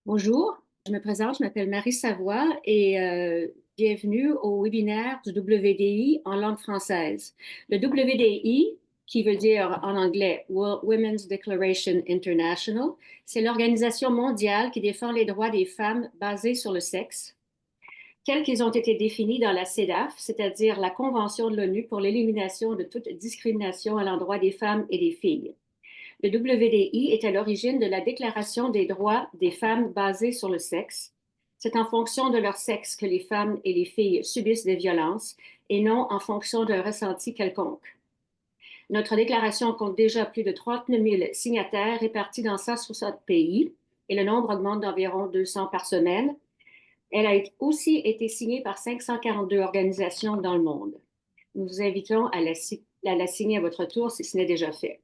Bonjour, je me présente, je m'appelle Marie Savoie et bienvenue au webinaire du WDI en langue française. Le WDI, qui veut dire en anglais Women's Declaration International, c'est l'organisation mondiale qui défend les droits des femmes basés sur le sexe, tels qu'ils ont été définis dans la CEDAW, c'est-à-dire la Convention de l'ONU pour l'élimination de toute discrimination à l'endroit des femmes et des filles. Le WDI est à l'origine de la Déclaration des droits des femmes basée sur le sexe. C'est en fonction de leur sexe que les femmes et les filles subissent des violences et non en fonction d'un ressenti quelconque. Notre déclaration compte déjà plus de 39 000 signataires répartis dans 160 pays et le nombre augmente d'environ 200 par semaine. Elle a aussi été signée par 542 organisations dans le monde. Nous vous invitons à la signer à votre tour si ce n'est déjà fait.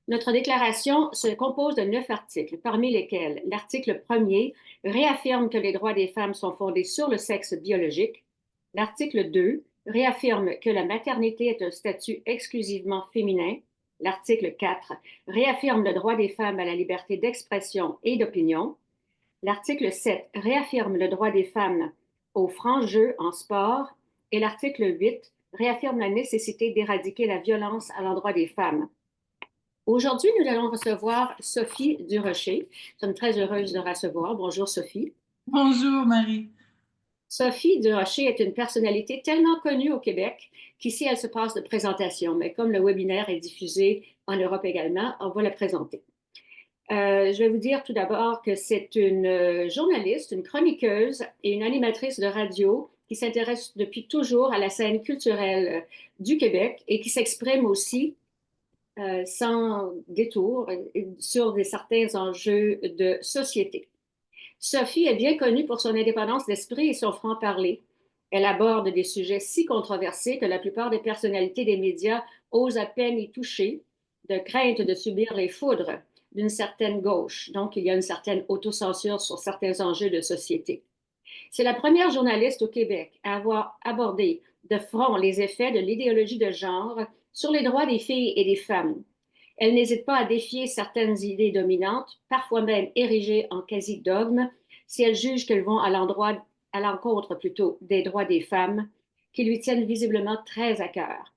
Notre déclaration se compose de 9 articles, parmi lesquels l'article 1er réaffirme que les droits des femmes sont fondés sur le sexe biologique. L'article 2 réaffirme que la maternité est un statut exclusivement féminin. L'article 4 réaffirme le droit des femmes à la liberté d'expression et d'opinion. L'article 7 réaffirme le droit des femmes aux francs jeux en sport. Et l'article 8 réaffirme la nécessité d'éradiquer la violence à l'endroit des femmes. Aujourd'hui, nous allons recevoir Sophie Durocher. Nous sommes très heureuses de recevoir. Bonjour Sophie. Bonjour Marie. Sophie Durocher est une personnalité tellement connue au Québec qu'ici, elle se passe de présentation. Mais comme le webinaire est diffusé en Europe également, on va la présenter. Je vais vous dire tout d'abord que c'est une journaliste, une chroniqueuse et une animatrice de radio qui s'intéresse depuis toujours à la scène culturelle du Québec et qui s'exprime aussi sans détour sur certains enjeux de société. Sophie est bien connue pour son indépendance d'esprit et son franc-parler. Elle aborde des sujets si controversés que la plupart des personnalités des médias osent à peine y toucher, de crainte de subir les foudres d'une certaine gauche. Donc, il y a une certaine autocensure sur certains enjeux de société. C'est la première journaliste au Québec à avoir abordé de front les effets de l'idéologie de genre sur les droits des filles et des femmes. Elle n'hésite pas à défier certaines idées dominantes, parfois même érigées en quasi-dogme, si elle juge qu'elles vont à l'encontre plutôt des droits des femmes, qui lui tiennent visiblement très à cœur.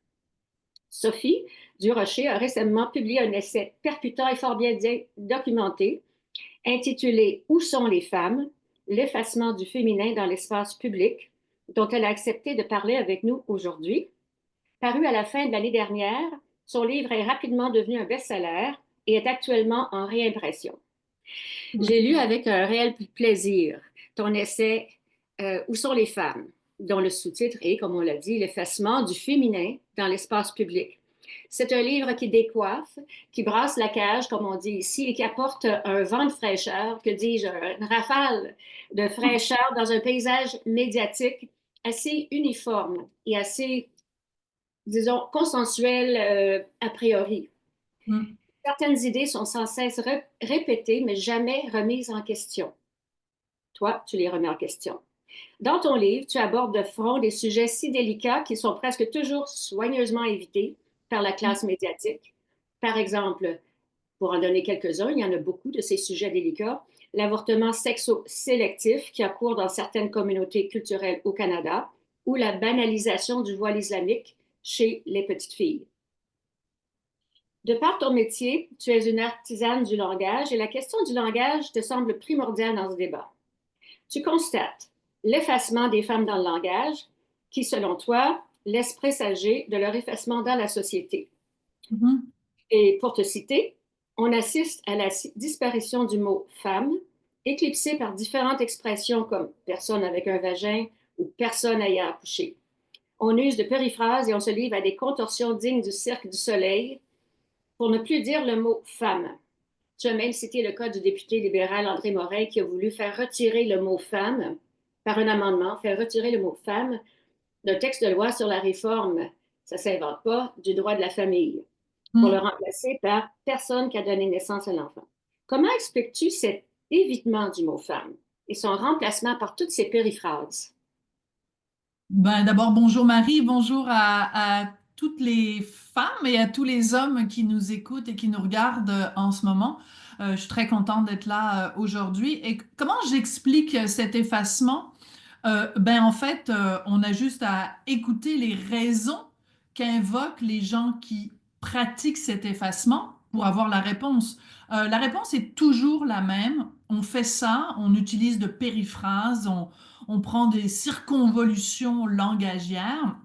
Sophie Durocher a récemment publié un essai percutant et fort bien documenté, intitulé Où sont les femmes? L'effacement du féminin dans l'espace public, dont elle a accepté de parler avec nous aujourd'hui. Paru à la fin de l'année dernière, son livre est rapidement devenu un best-seller et est actuellement en réimpression. J'ai lu avec un réel plaisir ton essai Où sont les femmes? Dont le sous-titre est, comme on l'a dit, L'effacement du féminin dans l'espace public. C'est un livre qui décoiffe, qui brasse la cage, comme on dit ici, et qui apporte un vent de fraîcheur, que dis-je, une rafale de fraîcheur dans un paysage médiatique assez uniforme et assez, disons, consensuel a priori. Mm. Certaines idées sont sans cesse répétées, mais jamais remises en question. Toi, tu les remets en question. Dans ton livre, tu abordes de front des sujets si délicats qui sont presque toujours soigneusement évités par la classe médiatique. Par exemple, pour en donner quelques-uns, il y en a beaucoup de ces sujets délicats, l'avortement sexo-sélectif qui a cours dans certaines communautés culturelles au Canada ou la banalisation du voile islamique chez les petites filles. De par ton métier, tu es une artisane du langage et la question du langage te semble primordiale dans ce débat. Tu constates l'effacement des femmes dans le langage qui, selon toi, laisse présager de leur effacement dans la société. Mhm. Et pour te citer, on assiste à la disparition du mot femme, éclipsé par différentes expressions comme personne avec un vagin ou personne ayant accouché. On use de périphrases et on se livre à des contorsions dignes du Cirque du Soleil pour ne plus dire le mot femme. Tu as même cité le cas du député libéral André Morin qui a voulu faire retirer le mot femme par un amendement, faire retirer le mot femme d'un texte de loi sur la réforme, ça ne s'invente pas, du droit de la famille, pour le Mm. remplacer par personne qui a donné naissance à l'enfant. Comment expliques-tu cet évitement du mot femme et son remplacement par toutes ces périphrases? D'abord, bonjour Marie, bonjour à toutes les femmes et à tous les hommes qui nous écoutent et qui nous regardent en ce moment. Je suis très contente d'être là aujourd'hui. Et comment j'explique cet effacement? Ben en fait, on a juste à écouter les raisons qu'invoquent les gens qui pratiquent cet effacement pour avoir la réponse. La réponse est toujours la même. On fait ça, on utilise de périphrases, on prend des circonvolutions langagières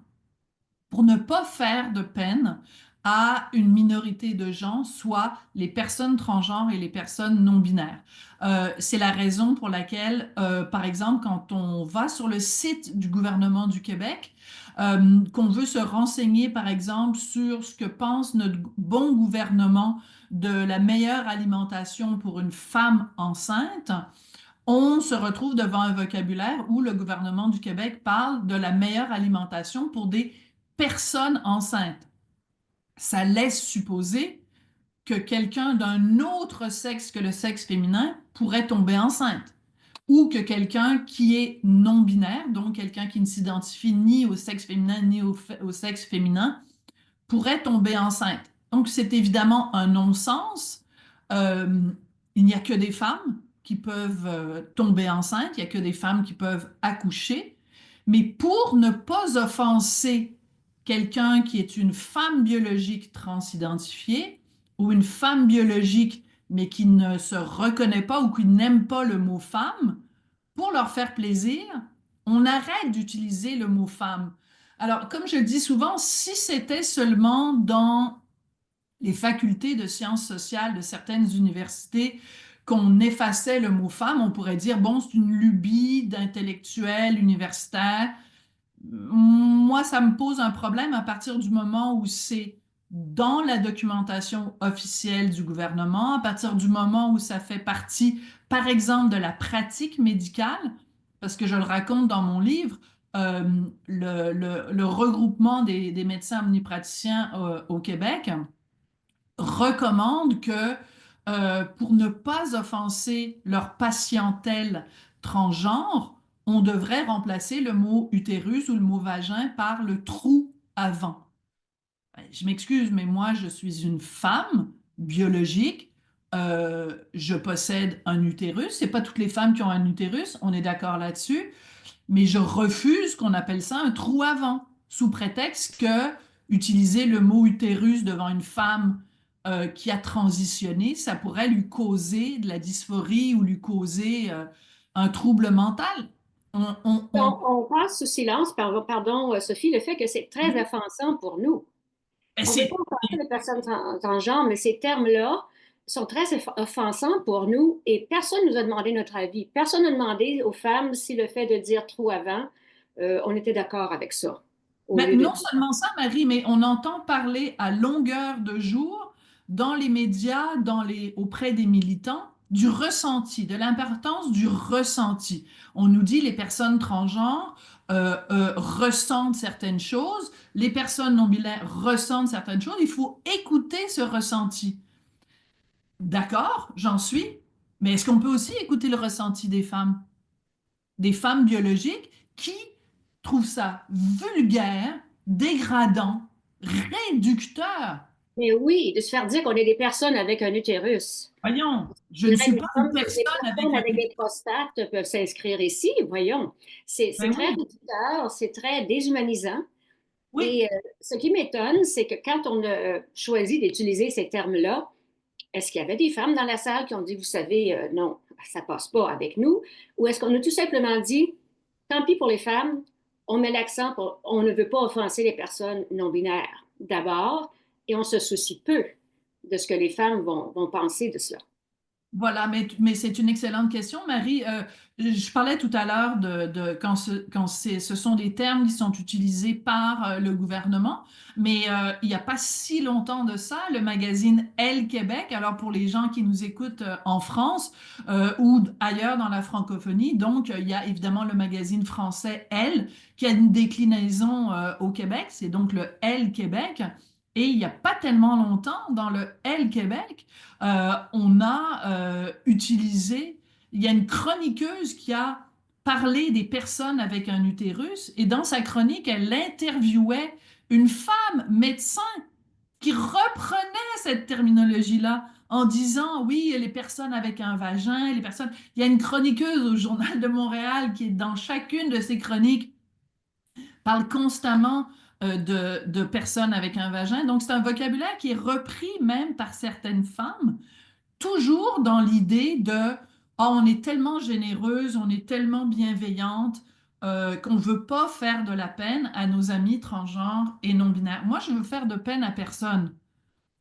pour ne pas faire de peine à une minorité de gens, soit les personnes transgenres et les personnes non binaires. C'est la raison pour laquelle, par exemple, quand on va sur le site du gouvernement du Québec, qu'on veut se renseigner, par exemple, sur ce que pense notre bon gouvernement de la meilleure alimentation pour une femme enceinte, on se retrouve devant un vocabulaire où le gouvernement du Québec parle de la meilleure alimentation pour des personnes enceintes. Ça laisse supposer que quelqu'un d'un autre sexe que le sexe féminin pourrait tomber enceinte, ou que quelqu'un qui est non-binaire, donc quelqu'un qui ne s'identifie ni au sexe féminin ni au sexe féminin, pourrait tomber enceinte. Donc c'est évidemment un non-sens. Euh, il n'y a que des femmes qui peuvent tomber enceintes, il n'y a que des femmes qui peuvent accoucher. Mais pour ne pas offenser quelqu'un qui est une femme biologique transidentifiée ou une femme biologique mais qui ne se reconnaît pas ou qui n'aime pas le mot femme, pour leur faire plaisir, on arrête d'utiliser le mot femme. Alors, comme je le dis souvent, si c'était seulement dans les facultés de sciences sociales de certaines universités qu'on effaçait le mot femme, on pourrait dire, bon, c'est une lubie d'intellectuels universitaires. Moi, ça me pose un problème à partir du moment où c'est dans la documentation officielle du gouvernement, à partir du moment où ça fait partie, par exemple, de la pratique médicale, parce que je le raconte dans mon livre, euh, le regroupement des médecins omnipraticiens au Québec recommande que pour ne pas offenser leur patientèle transgenre, on devrait remplacer le mot utérus ou le mot vagin par le trou avant. Je m'excuse, mais moi, je suis une femme biologique. Je possède un utérus. C'est pas toutes les femmes qui ont un utérus, on est d'accord là-dessus. Mais je refuse qu'on appelle ça un trou avant, sous prétexte que utiliser le mot utérus devant une femme qui a transitionné, ça pourrait lui causer de la dysphorie ou lui causer un trouble mental. On, on- on- On passe sous silence, pardon, Sophie, le fait que c'est très offensant pour nous. Ben, On ne veut pas offenser les personnes transgenres, mais ces termes-là sont très offensants pour nous et personne ne nous a demandé notre avis. Personne n'a demandé aux femmes si le fait de dire trop avant, on était d'accord avec ça, au Ben, lieu de non dire. seulement ça, Marie, mais on entend parler à longueur de jour dans les médias, auprès des militants, du ressenti, de l'importance du ressenti. On nous dit les personnes transgenres ressentent certaines choses, les personnes non binaires ressentent certaines choses. Il faut écouter ce ressenti. D'accord, j'en suis, mais est-ce qu'on peut aussi écouter le ressenti des femmes biologiques qui trouvent ça vulgaire, dégradant, réducteur? Mais oui, de se faire dire qu'on est des personnes avec un utérus. Voyons, je Je ne dirais suis que pas une des personne avec personnes un... avec des prostates peuvent s'inscrire ici, voyons. C'est Ben très oui, réducteur, c'est très déshumanisant. oui. Et ce qui m'étonne, c'est que quand on a choisi d'utiliser ces termes-là, est-ce qu'il y avait des femmes dans la salle qui ont dit, vous savez, non, ça passe pas avec nous? Ou est-ce qu'on a tout simplement dit, tant pis pour les femmes, on met l'accent pour, on ne veut pas offenser les personnes non binaires d'abord, et on se soucie peu de ce que les femmes vont penser de cela. Voilà, mais c'est une excellente question, Marie. Je parlais tout à l'heure quand ce sont des termes qui sont utilisés par le gouvernement, mais il n'y a pas si longtemps de ça, le magazine Elle Québec, alors pour les gens qui nous écoutent en France ou ailleurs dans la francophonie, donc il y a évidemment le magazine français Elle qui a une déclinaison au Québec, c'est donc le Elle Québec. Et il n'y a pas tellement longtemps, dans le Elle Québec, on a utilisé, il y a une chroniqueuse qui a parlé des personnes avec un utérus et dans sa chronique, elle interviewait une femme médecin qui reprenait cette terminologie-là en disant, oui, les personnes avec un vagin, les personnes... Il y a une chroniqueuse au Journal de Montréal qui est dans chacune de ses chroniques, parle constamment de personnes avec un vagin. Donc, c'est un vocabulaire qui est repris même par certaines femmes, toujours dans l'idée de, ah, on est tellement généreuse, on est tellement bienveillante, qu'on ne veut pas faire de la peine à nos amis transgenres et non-binaires. Moi, je veux faire de peine à personne.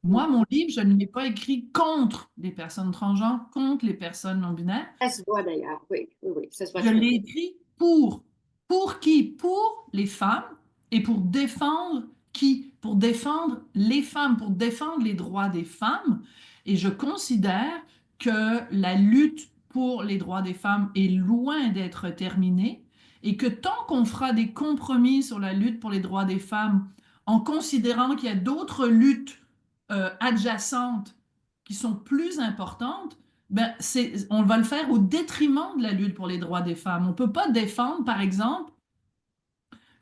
Moi, Non. mon livre, je ne l'ai pas écrit contre les personnes transgenres, contre les personnes non-binaires. Ça se voit d'ailleurs, oui, oui, oui, ça se voit Je très l'ai bien. écrit pour. Pour qui? Pour les femmes et pour défendre qui? Pour défendre les femmes, pour défendre les droits des femmes. Et je considère que la lutte pour les droits des femmes est loin d'être terminée et que tant qu'on fera des compromis sur la lutte pour les droits des femmes en considérant qu'il y a d'autres luttes adjacentes qui sont plus importantes, ben, on va le faire au détriment de la lutte pour les droits des femmes. On ne peut pas défendre, par exemple,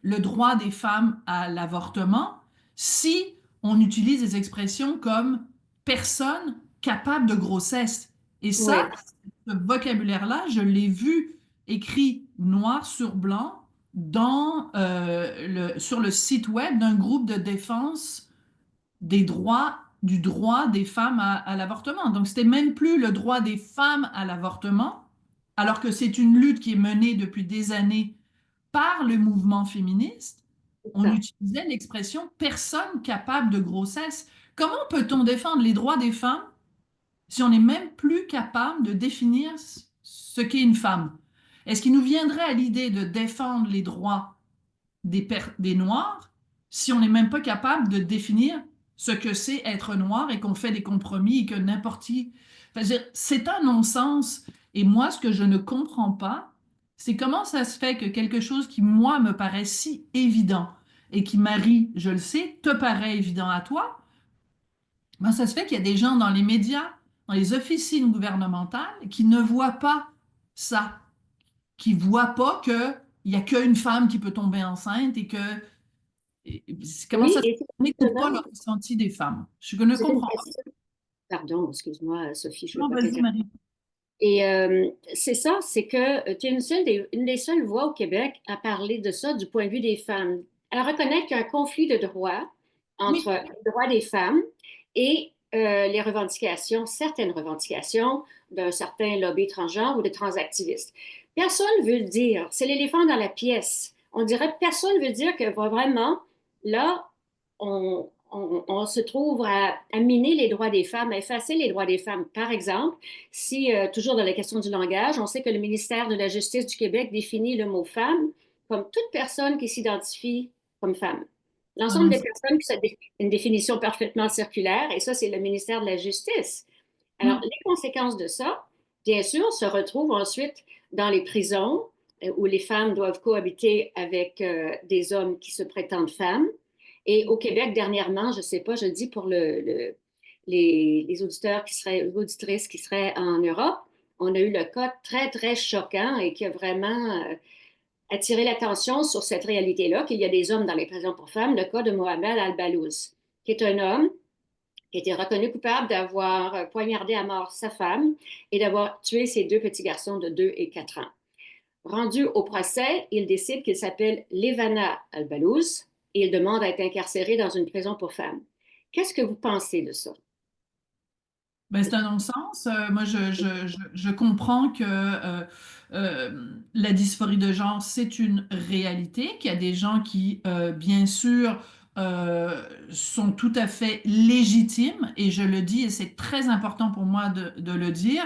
le droit des femmes à l'avortement si on utilise des expressions comme personne capable de grossesse. Et ça, Oui, ce vocabulaire-là, je l'ai vu écrit noir sur blanc sur le site web d'un groupe de défense du droit des femmes à l'avortement. Donc, c'était même plus le droit des femmes à l'avortement, alors que c'est une lutte qui est menée depuis des années par le mouvement féministe. c'est On ça. utilisait l'expression personne capable de grossesse. Comment peut-on défendre les droits des femmes si on n'est même plus capable de définir ce qu'est une femme? Est-ce qu'il nous viendrait à l'idée de défendre les droits des Noirs si on n'est même pas capable de définir ce que c'est être noir et qu'on fait des compromis et que n'importe qui... Enfin, c'est un non-sens. Et moi, ce que je ne comprends pas, c'est comment ça se fait que quelque chose qui, moi, me paraît si évident et qui, Marie, je le sais, te paraît évident à toi, ben, ça se fait qu'il y a des gens dans les médias, dans les officines gouvernementales, qui ne voient pas ça, qui voient pas que il y a qu'une femme qui peut tomber enceinte et que comment Oui, ça se et fait qu'on c'est n'écoute pas étonnant, le ressenti des femmes? Je ne c'est une comprends pas. question. Pardon, excuse-moi, Sophie, je ne veux Non, pas vas-y, t'interrompre. Marie. Et c'est ça, c'est que tu es une des seules voix au Québec à parler de ça du point de vue des femmes, à reconnaître qu'il y a un conflit de droits entre Oui, les droits des femmes et les revendications, certaines revendications d'un certain lobby transgenre ou de transactivistes. Personne ne veut le dire, c'est l'éléphant dans la pièce. On dirait personne ne veut dire que vraiment, là, on se trouve à miner les droits des femmes, à effacer les droits des femmes. Par exemple, si, toujours dans la question du langage, on sait que le ministère de la Justice du Québec définit le mot femme comme toute personne qui s'identifie comme femme. c'est un L'ensemble des non-sens. personnes qui ont une définition parfaitement circulaire, et ça, c'est le ministère de la Justice. Alors, Oui. les conséquences de ça, bien sûr, se retrouvent ensuite dans les prisons où les femmes doivent cohabiter avec des hommes qui se prétendent femmes. Et au Québec, dernièrement, je ne sais pas, je le dis pour les auditeurs qui seraient, auditrices qui seraient en Europe, on a eu le cas très, très choquant et qui a vraiment attiré l'attention sur cette réalité-là, qu'il y a des hommes dans les prisons pour femmes, le cas de Mohamed Al-Balouz, qui est un homme qui a été reconnu coupable d'avoir poignardé à mort sa femme et d'avoir tué ses deux petits garçons de 2 et 4 ans. Rendu au procès, il décide qu'il s'appelle Levana Al-Balouz et il demande à être incarcéré dans une prison pour femmes. Qu'est-ce que vous pensez de ça? Ben, c'est un non-sens. Moi, je comprends que la dysphorie de genre, c'est une réalité, qu'il y a des gens qui, bien sûr, sont tout à fait légitimes, et je le dis, et c'est très important pour moi de le dire,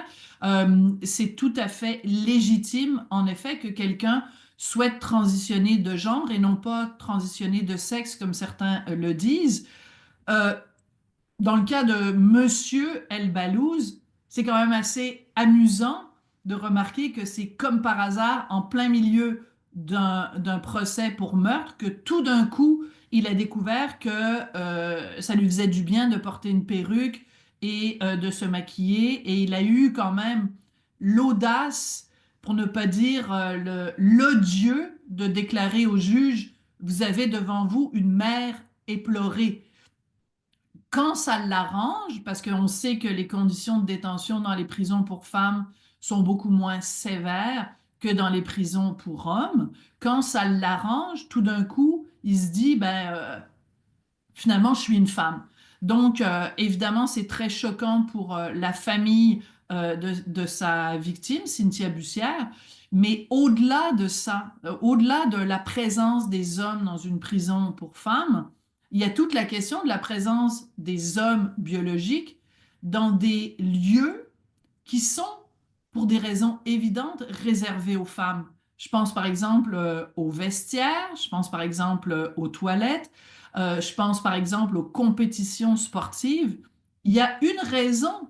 c'est tout à fait légitime, en effet, que quelqu'un souhaite transitionner de genre et non pas transitionner de sexe, comme certains le disent. Euh, Dans le cas de Monsieur El Balouz, c'est quand même assez amusant de remarquer que c'est comme par hasard, en plein milieu d'un procès pour meurtre, que tout d'un coup, il a découvert que ça lui faisait du bien de porter une perruque et de se maquiller. Et il a eu quand même l'audace, pour ne pas dire l'odieux, de déclarer au juge, vous avez devant vous une mère éplorée. Quand ça l'arrange, parce qu'on sait que les conditions de détention dans les prisons pour femmes sont beaucoup moins sévères que dans les prisons pour hommes, quand ça l'arrange, tout d'un coup, il se dit, finalement, je suis une femme. Donc, évidemment, c'est très choquant pour la famille de sa victime, Cynthia Bussière. Mais au-delà de ça, au-delà de la présence des hommes dans une prison pour femmes, il y a toute la question de la présence des hommes biologiques dans des lieux qui sont, pour des raisons évidentes, réservés aux femmes. Je pense par exemple aux vestiaires, je pense par exemple aux toilettes, je pense par exemple aux compétitions sportives. Il y a une raison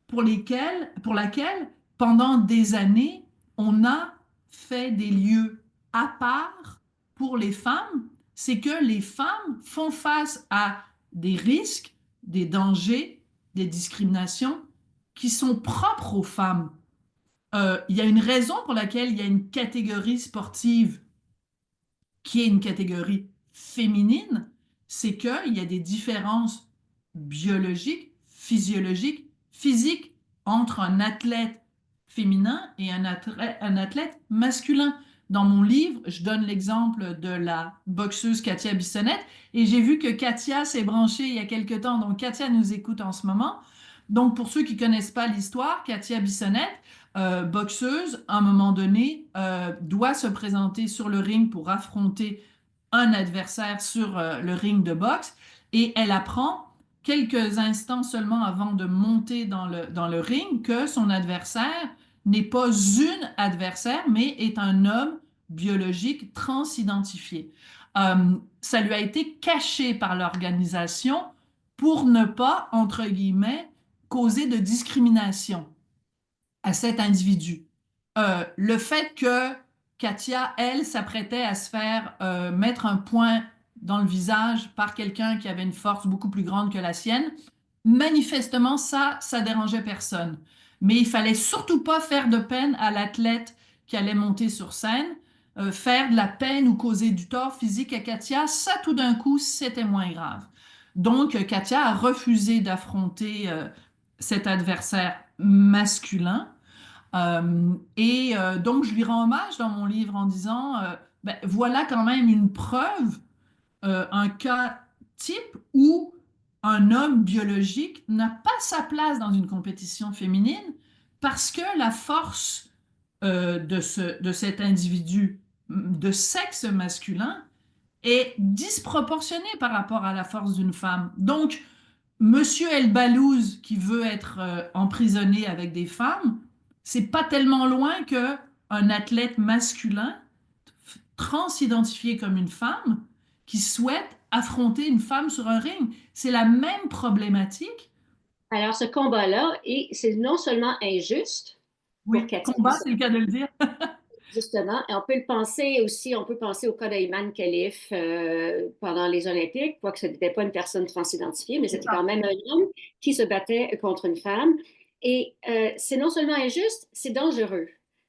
pour laquelle, pendant des années, on a fait des lieux à part pour les femmes, c'est que les femmes font face à des risques, des dangers, des discriminations qui sont propres aux femmes. Il y a une raison pour laquelle il y a une catégorie sportive qui est une catégorie féminine, c'est qu'il y a des différences biologiques, physiologiques, physiques entre un athlète féminin et un athlète masculin. Dans mon livre, je donne l'exemple de la boxeuse Katia Bissonnette et j'ai vu que Katia s'est branchée il y a quelque temps, donc Katia nous écoute en ce moment. Donc pour ceux qui ne connaissent pas l'histoire, Katia Bissonnette, boxeuse, à un moment donné, doit se présenter sur le ring pour affronter un adversaire sur le ring de boxe et elle apprend quelques instants seulement avant de monter dans le ring que son adversaire n'est pas une adversaire, mais est un homme biologique transidentifié. Ça lui a été caché par l'organisation pour ne pas, entre guillemets, causer de discrimination à cet individu. Le fait que Katia, elle, s'apprêtait à se faire mettre un point dans le visage par quelqu'un qui avait une force beaucoup plus grande que la sienne, manifestement, ça dérangeait personne. Mais il fallait surtout pas faire de peine à l'athlète qui allait monter sur scène, faire de la peine ou causer du tort physique à Katia, ça tout d'un coup, c'était moins grave. Donc, Katia a refusé d'affronter cet adversaire masculin. Donc, je lui rends hommage dans mon livre en disant, voilà quand même une preuve, un cas type où un homme biologique n'a pas sa place dans une compétition féminine parce que la force de cet individu de sexe masculin est disproportionnée par rapport à la force d'une femme. Donc, Monsieur El Balouz qui veut être emprisonné avec des femmes, c'est pas tellement loin que un athlète masculin transidentifié comme une femme qui souhaite affronter une femme sur un ring. C'est la même problématique. Alors, ce combat-là, et c'est non seulement injuste pour Oui, Cathy, combat, c'est le cas de le dire. justement, et on peut le penser aussi, on peut penser au cas d'Ayman Khalif pendant les Olympiques, quoique ce n'était pas une personne transidentifiée, mais C'est c'était ça. quand même un homme qui se battait contre une femme. Et c'est non seulement injuste, c'est dangereux.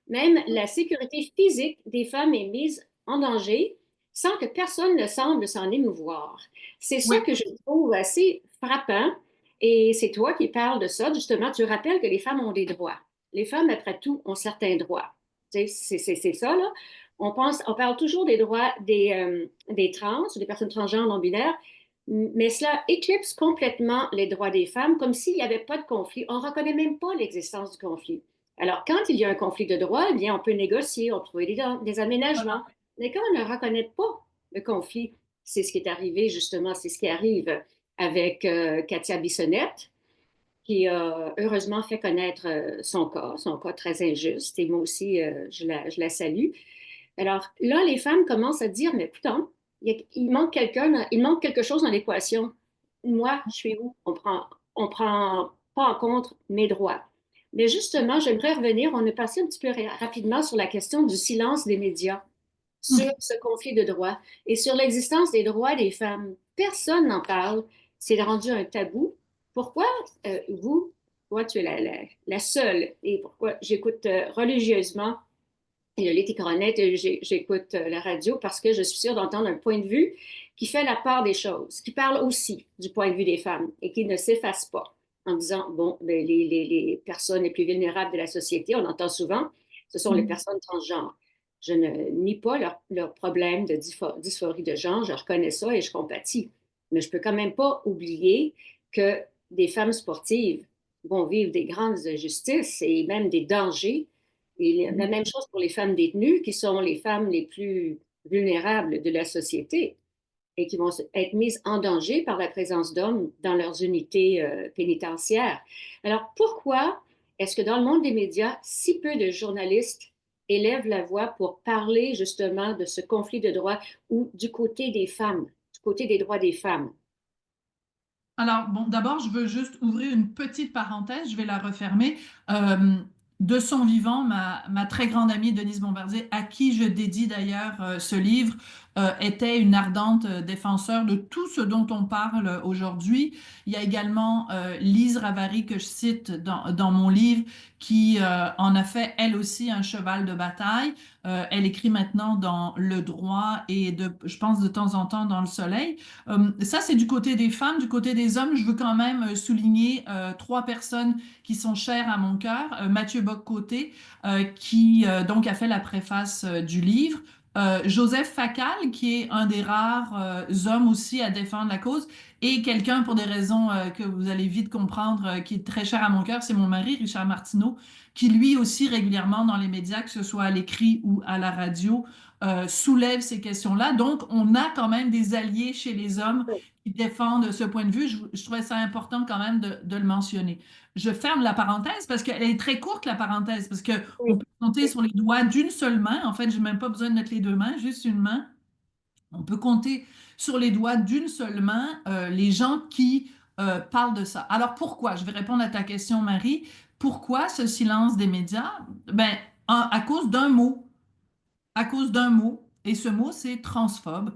Même la sécurité physique des femmes est mise en danger sans que personne ne semble s'en émouvoir. C'est ça Oui, que je trouve assez frappant. Et c'est toi qui parles de ça. Justement, tu rappelles que les femmes ont des droits. Les femmes, après tout, ont certains droits. C'est ça, là. On parle toujours des droits des trans ou des personnes transgenres non-binaires, mais cela éclipse complètement les droits des femmes, comme s'il n'y avait pas de conflit. On ne reconnaît même pas l'existence du conflit. Alors, quand il y a un conflit de droits, eh bien, on peut négocier, on peut trouver des aménagements. Mais quand on ne reconnaît pas le conflit, c'est ce qui est arrivé, justement, c'est ce qui arrive avec Katia Bissonnette, qui a heureusement fait connaître son cas très injuste. Et moi aussi, je la salue. Alors là, les femmes commencent à dire, mais putain, il manque quelqu'un, il manque quelque chose dans l'équation. Moi, je suis où? On prend pas en compte mes droits. Mais justement, j'aimerais revenir, on est passé un petit peu rapidement sur la question du silence des médias sur ce conflit de droits et sur l'existence des droits des femmes. Personne n'en parle. C'est rendu un tabou. Pourquoi vous, toi, tu es la seule, et pourquoi j'écoute religieusement Et je lis tes chroniques, et j'écoute la radio parce que je suis sûre d'entendre un point de vue qui fait la part des choses, qui parle aussi du point de vue des femmes et qui ne s'efface pas en disant, bon, ben, les personnes les plus vulnérables de la société, on entend souvent, ce sont les Mm. personnes transgenres. Je ne nie pas leur problème de dysphorie de genre, je reconnais ça et je compatis. Mais je peux quand même pas oublier que des femmes sportives vont vivre des grandes injustices et même des dangers et la même chose pour les femmes détenues, qui sont les femmes les plus vulnérables de la société et qui vont être mises en danger par la présence d'hommes dans leurs unités pénitentiaires. Alors, pourquoi est-ce que dans le monde des médias, si peu de journalistes élèvent la voix pour parler justement de ce conflit de droits ou du côté des femmes, du côté des droits des femmes? Alors, bon, d'abord, je veux juste ouvrir une petite parenthèse, je vais la refermer. Euh, de son vivant, ma très grande amie Denise Bombardier, à qui je dédie d'ailleurs ce livre, était une ardente défenseur de tout ce dont on parle aujourd'hui. Il y a également Lise Ravary, que je cite dans mon livre, qui en a fait elle aussi un cheval de bataille. Elle écrit maintenant dans Le Droit et je pense de temps en temps dans Le Soleil. Ça, c'est du côté des femmes. Du côté des hommes, je veux quand même souligner trois personnes qui sont chères à mon cœur. Mathieu Bock-Côté, qui donc a fait la préface du livre. Joseph Facal, qui est un des rares hommes aussi à défendre la cause. Et quelqu'un, pour des raisons que vous allez vite comprendre, qui est très cher à mon cœur, c'est mon mari, Richard Martineau, qui lui aussi régulièrement dans les médias, que ce soit à l'écrit ou à la radio, soulève ces questions-là. Donc, on a quand même des alliés chez les hommes qui défendent ce point de vue. Je trouvais ça important quand même de le mentionner. Je ferme la parenthèse parce qu'elle est très courte, la parenthèse, parce qu'on Oui. peut compter sur les doigts d'une seule main. En fait, je n'ai même pas besoin de mettre les deux mains, juste une main. On peut compter sur les doigts d'une seule main les gens qui parlent de ça. Alors pourquoi? Je vais répondre à ta question, Marie. Pourquoi ce silence des médias? Ben, à cause d'un mot, à cause d'un mot, et ce mot, c'est transphobe,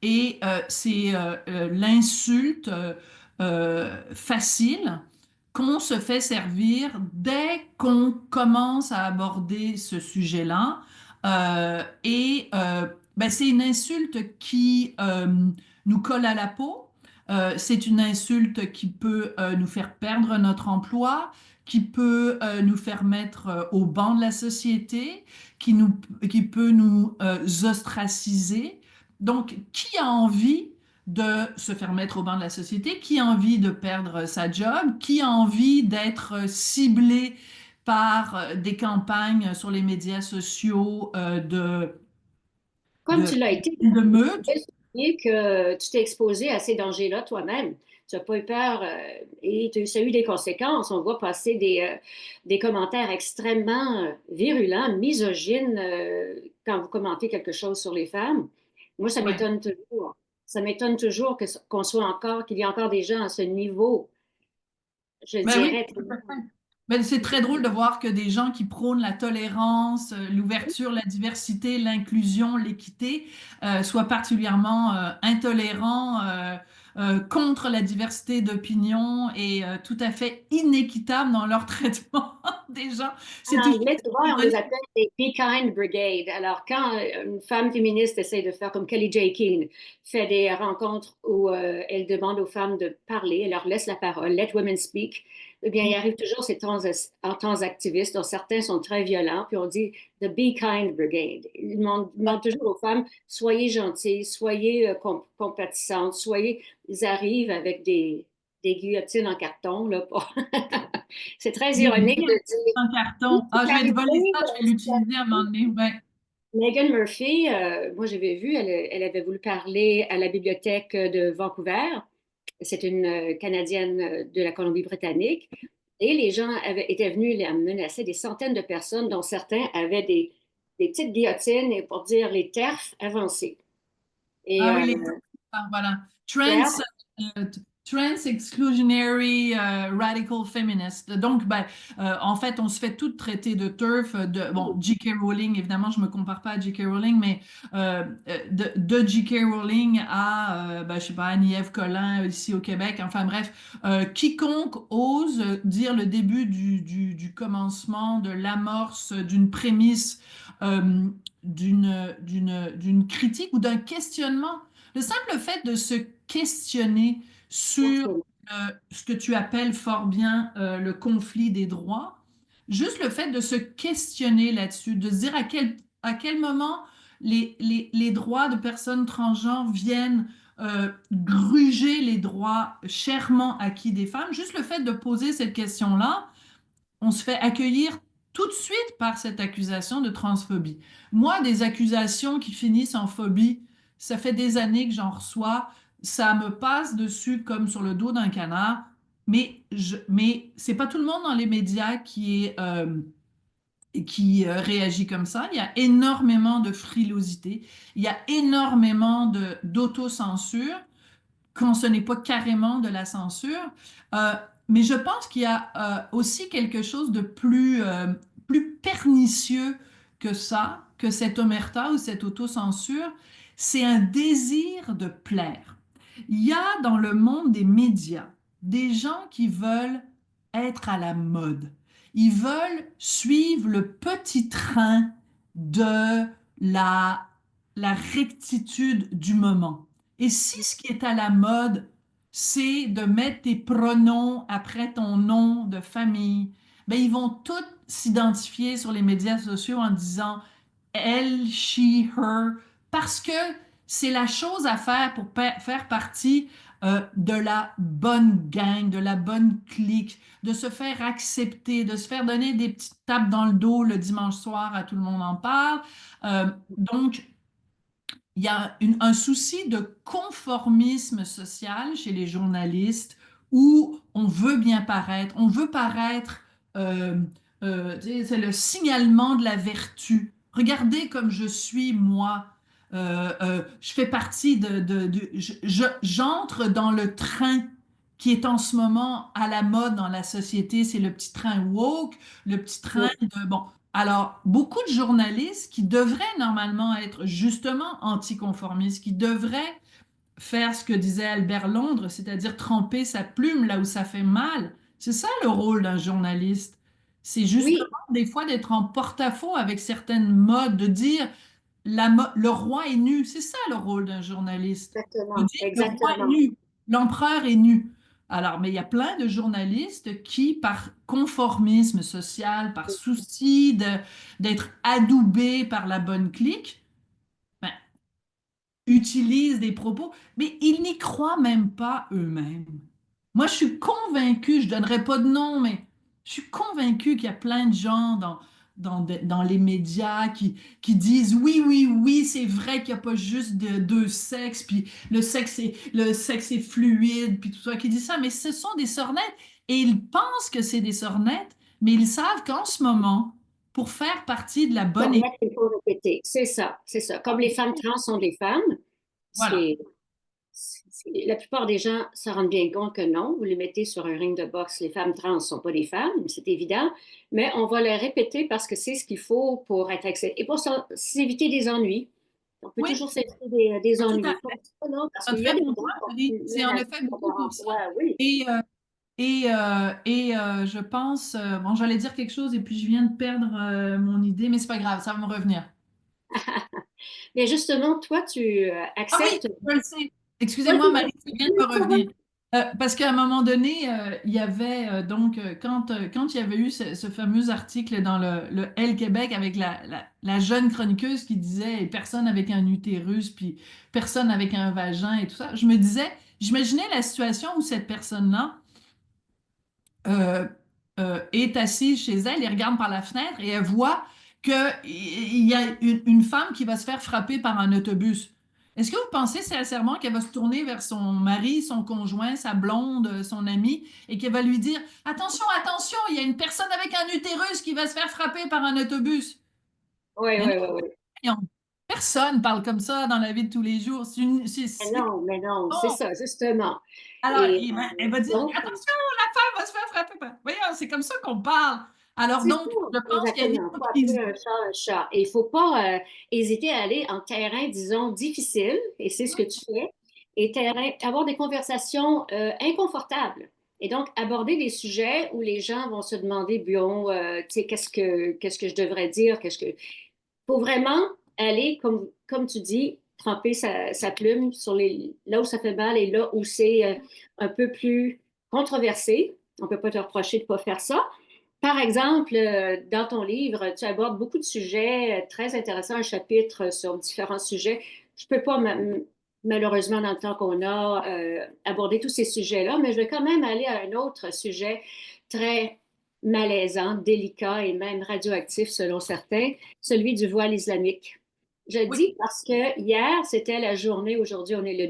et c'est l'insulte facile qu'on se fait servir dès qu'on commence à aborder ce sujet-là. Ben, c'est une insulte qui nous colle à la peau. C'est une insulte qui peut nous faire perdre notre emploi, qui peut nous faire mettre au banc de la société, qui, nous, qui peut nous ostraciser. Donc, qui a envie de se faire mettre au banc de la société? Qui a envie de perdre sa job? Qui a envie d'être ciblé par des campagnes sur les médias sociaux Comme de, tu l'as été, de il meute? faut souligner que tu t'es exposé à ces dangers-là toi-même. Tu n'as pas eu peur et ça a eu des conséquences. On voit passer des commentaires extrêmement virulents, misogynes quand vous commentez quelque chose sur les femmes. Moi, ça Ouais. m'étonne toujours. Ça m'étonne toujours qu'on soit encore, qu'il y ait encore des gens à ce niveau, je Ben oui, dirais. tout à fait. Ben, c'est très drôle de voir que des gens qui prônent la tolérance, l'ouverture, la diversité, l'inclusion, l'équité, soient particulièrement intolérants contre la diversité d'opinions et tout à fait inéquitables dans leur traitement des gens. C'est En toujours anglais, tu vois, on les ironique. appelle des Be Kind Brigade. Alors, quand une femme féministe essaie de faire comme Kelly J. Keane, fait des rencontres où elle demande aux femmes de parler, elle leur laisse la parole, let women speak, eh bien, il arrive toujours ces trans activistes, dont certains sont très violents, puis on dit The Be Kind Brigade. Ils demandent toujours aux femmes, soyez gentilles, soyez compatissantes, Ils arrivent avec des guillotines en carton, là, C'est très Des ironique de billets dire en carton. Ah, je vais te voler ça, je vais l'utiliser à un moment donné. Ben, Megan Murphy, moi j'avais vu, elle avait voulu parler à la bibliothèque de Vancouver. C'est une Canadienne de la Colombie-Britannique. Et les gens étaient venus la menacer, des centaines de personnes, dont certains avaient des petites guillotines et pour dire les TERF avancés. Et ah oui, voilà. Trans, TERF, euh, Trans Exclusionary Radical Feminist. Donc, ben, en fait, on se fait tout traiter de TERF, bon, J.K. Rowling, évidemment, je me compare pas à J.K. Rowling, mais de J.K. Rowling à, ben, je sais pas, Annie-Ève Collin ici au Québec, enfin bref, quiconque ose dire le début du commencement, de l'amorce d'une prémisse euh, d'une critique ou d'un questionnement. Le simple fait de se questionner sur Absolument. ce que tu appelles fort bien le conflit des droits, juste le fait de se questionner là-dessus, de se dire à quel moment les droits de personnes transgenres viennent gruger les droits chèrement acquis des femmes, juste le fait de poser cette question-là, on se fait accueillir tout de suite par cette accusation de transphobie. Moi, des accusations qui finissent en phobie, ça fait des années que j'en reçois, ça me passe dessus comme sur le dos d'un canard, mais c'est pas tout le monde dans les médias qui réagit comme ça. Il y a énormément de frilosité, il y a énormément d'autocensure quand ce n'est pas carrément de la censure. Euh, mais je pense qu'il y a aussi quelque chose de plus pernicieux que ça, que cette omerta ou cette autocensure, c'est un désir de plaire. Il y a dans le monde des médias des gens qui veulent être à la mode. Ils veulent suivre le petit train de la, la rectitude du moment. Et si ce qui est à la mode, c'est de mettre tes pronoms après ton nom de famille, ben ils vont tous s'identifier sur les médias sociaux en disant elle, she, her, parce que c'est la chose à faire pour faire partie de la bonne gang, de la bonne clique, de se faire accepter, de se faire donner des petites tapes dans le dos le dimanche soir, à tout le monde en parle. Donc, il y a un souci de conformisme social chez les journalistes où on veut bien paraître, on veut paraître, euh, tu sais, c'est le signalement de la vertu. Regardez comme je suis, moi. Je fais partie j'entre dans le train qui est en ce moment à la mode dans la société, c'est le petit train woke, le petit train Oui, de, bon, alors, beaucoup de journalistes qui devraient normalement être justement anticonformistes, qui devraient faire ce que disait Albert Londres, c'est-à-dire tremper sa plume là où ça fait mal. C'est ça le rôle d'un journaliste. C'est justement oui, des fois d'être en porte-à-faux avec certaines modes, de dire le roi est nu. C'est ça le rôle d'un journaliste. De exactement, dire le roi est exactement. nu, l'empereur est nu. Alors, mais il y a plein de journalistes qui, par conformisme social, par souci d'être adoubés par la bonne clique, ben, utilisent des propos, mais ils n'y croient même pas eux-mêmes. Moi, je suis convaincue, je ne donnerai pas de nom, mais je suis convaincue qu'il y a plein de gens dans les médias qui disent oui, oui, oui, c'est vrai qu'il n'y a pas juste deux sexes, puis le sexe est fluide, puis tout ça, qui dit ça, mais ce sont des sornettes et ils pensent que c'est des sornettes, mais ils savent qu'en ce moment, pour faire partie de la bonne équipe, Correct, il faut répéter. C'est ça, c'est ça. Comme les femmes trans sont des femmes, voilà. c'est, la plupart des gens se rendent bien compte que non. Vous les mettez sur un ring de boxe, les femmes trans ne sont pas des femmes, c'est évident, mais on va le répéter parce que c'est ce qu'il faut pour être accepté et pour s'éviter des ennuis. On peut Oui, toujours s'éviter des tout à ennuis. Pas fait. ça, non, parce Un qu'il y a très des bon gens point, qui ont Marie. plus C'est en effet beaucoup pour ça. Ouais, oui. Et, je pense, bon, j'allais dire quelque chose et puis je viens de perdre mon idée, mais c'est pas grave, ça va me revenir. Mais justement, toi, tu Ah oui, acceptes. je le sais. Excusez-moi, Vas-y, Marie, ça vient de me ça va. revenir. Parce qu'à un moment donné, il y avait quand il y avait eu ce fameux article dans le Elle Québec avec la jeune chroniqueuse qui disait personne avec un utérus, puis personne avec un vagin et tout ça, je me disais, j'imaginais la situation où cette personne-là euh, est assise chez elle et regarde par la fenêtre et elle voit qu'il y a une femme qui va se faire frapper par un autobus. Est-ce que vous pensez sincèrement qu'elle va se tourner vers son mari, son conjoint, sa blonde, son ami, et qu'elle va lui dire, attention, attention, il y a une personne avec un utérus qui va se faire frapper par un autobus? Oui, Mais oui, non, oui, oui. voyons. Personne parle comme ça dans la vie de tous les jours. Mais non, c'est Bon. ça, justement. Alors, Et elle va dire, donc, attention, la femme va se faire frapper. Voyons, c'est comme ça qu'on parle. Alors c'est donc, ça, je pense qu'il y a une exactement. Il faut appeler hypocrisie. un chat un chat. Et il ne faut pas hésiter à aller en terrain, disons, difficile, et c'est ce que tu fais, et avoir des conversations inconfortables. Et donc, aborder des sujets où les gens vont se demander, bon, tu sais, qu'est-ce que je devrais dire, faut vraiment aller, comme tu dis, tremper sa plume sur là où ça fait mal et là où c'est un peu plus controversé. On ne peut pas te reprocher de ne pas faire ça. Par exemple, dans ton livre, tu abordes beaucoup de sujets très intéressants, un chapitre sur différents sujets. Je ne peux pas, malheureusement, dans le temps qu'on a, aborder tous ces sujets-là, mais je vais quand même aller à un autre sujet très malaisant, délicat et même radioactif selon certains, celui du voile islamique. Je le Oui, dis parce que hier, c'était la journée, aujourd'hui on est le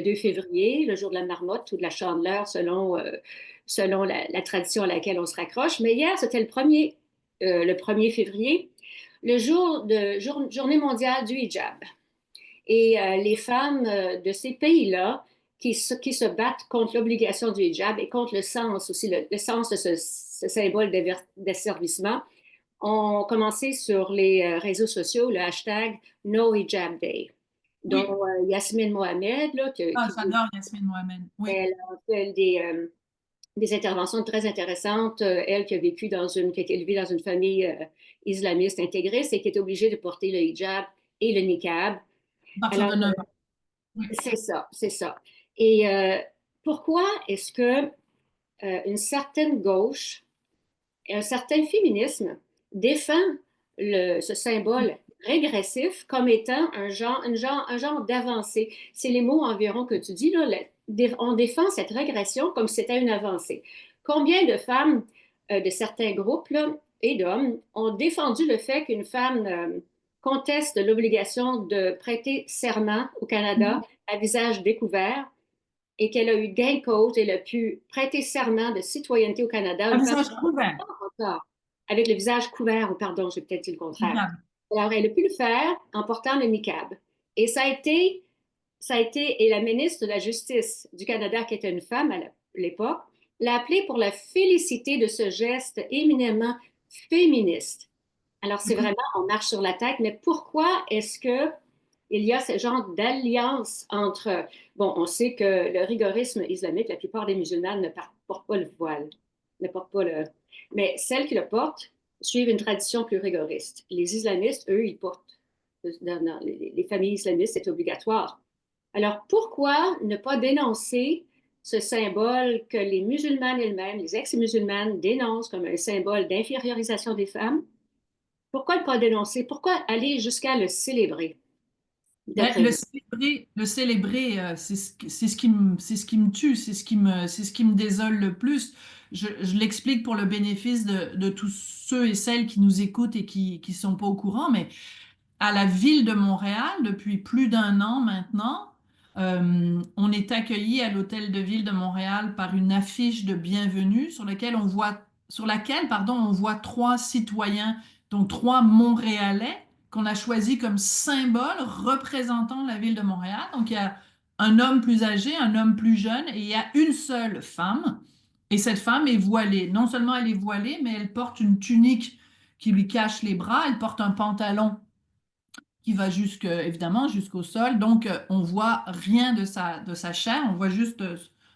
2 février, le jour de la marmotte ou de la chandeleur selon la tradition à laquelle on se raccroche. Mais hier, c'était le 1er février, le journée mondiale du hijab. Et les femmes de ces pays-là qui se battent contre l'obligation du hijab et contre le sens aussi, le sens de ce symbole d'asservissement, ont commencé sur les réseaux sociaux le hashtag No Hijab Day, oui. dont Yasmine Mohamed, là, Ah, j'adore Yasmine Mohamed. Oui, elle a fait des interventions très intéressantes. Elle qui a vécu qui a été élevée dans une famille islamiste intégriste et qui est obligée de porter le hijab et le niqab. à partir Alors, de 9 ans. Oui. c'est ça, c'est ça. Et pourquoi est-ce que une certaine gauche et un certain féminisme défend ce symbole régressif comme étant un genre d'avancée? C'est les mots environ que tu dis, là. On défend cette régression comme si c'était une avancée. Combien de femmes de certains groupes là, et d'hommes ont défendu le fait qu'une femme conteste l'obligation de prêter serment au Canada Mhm. à visage découvert et qu'elle a eu gain de cause, elle a pu prêter serment de citoyenneté au Canada, Un une femme visage couvert. encore, avec le visage couvert, ou pardon, j'ai peut-être dit le contraire. Niqab. Alors, elle a pu le faire en portant le niqab. Et et la ministre de la Justice du Canada, qui était une femme à l'époque, l'a appelée pour la féliciter de ce geste éminemment féministe. Alors, c'est Oui. vraiment, on marche sur la tête, mais pourquoi est-ce que il y a ce genre d'alliance entre, bon, on sait que le rigorisme islamique, la plupart des musulmanes ne portent pas le voile, ne portent pas le, mais celles qui le portent suivent une tradition plus rigoriste. Les islamistes, eux, ils portent, dans les familles islamistes, c'est obligatoire. Alors, pourquoi ne pas dénoncer ce symbole que les musulmanes elles-mêmes, les ex-musulmanes dénoncent comme un symbole d'infériorisation des femmes? Pourquoi ne pas dénoncer? Pourquoi aller jusqu'à le célébrer? Ben, D'après vous. le célébrer, c'est ce qui me tue, c'est ce qui me désole le plus. Je l'explique pour le bénéfice de tous ceux et celles qui nous écoutent et qui sont pas au courant, mais à la ville de Montréal, depuis plus d'un an maintenant, on est accueilli à l'hôtel de ville de Montréal par une affiche de bienvenue sur laquelle, pardon, on voit trois citoyens, donc trois Montréalais qu'on a choisis comme symbole représentant la ville de Montréal. Donc il y a un homme plus âgé, un homme plus jeune, et il y a une seule femme. Et cette femme est voilée. Non seulement elle est voilée, mais elle porte une tunique qui lui cache les bras, elle porte un pantalon qui va évidemment jusqu'au sol. Donc, on voit rien de sa chair, on voit juste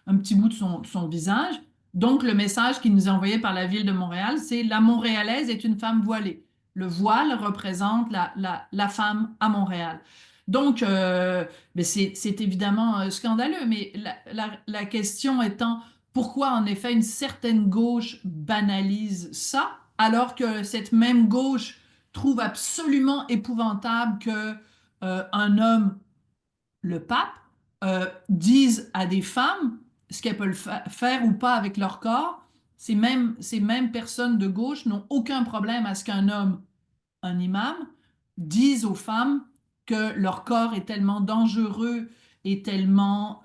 un petit bout de son visage. Donc, le message qui nous est envoyé par la ville de Montréal, c'est la Montréalaise est une femme voilée. Le voile représente la femme à Montréal. Donc, mais c'est évidemment scandaleux, mais la question étant pourquoi en effet une certaine gauche banalise ça, alors que cette même gauche trouve absolument épouvantable que un homme, le pape, dise à des femmes ce qu'elles peuvent faire ou pas avec leur corps. Ces mêmes personnes de gauche n'ont aucun problème à ce qu'un homme, un imam, dise aux femmes que leur corps est tellement dangereux et tellement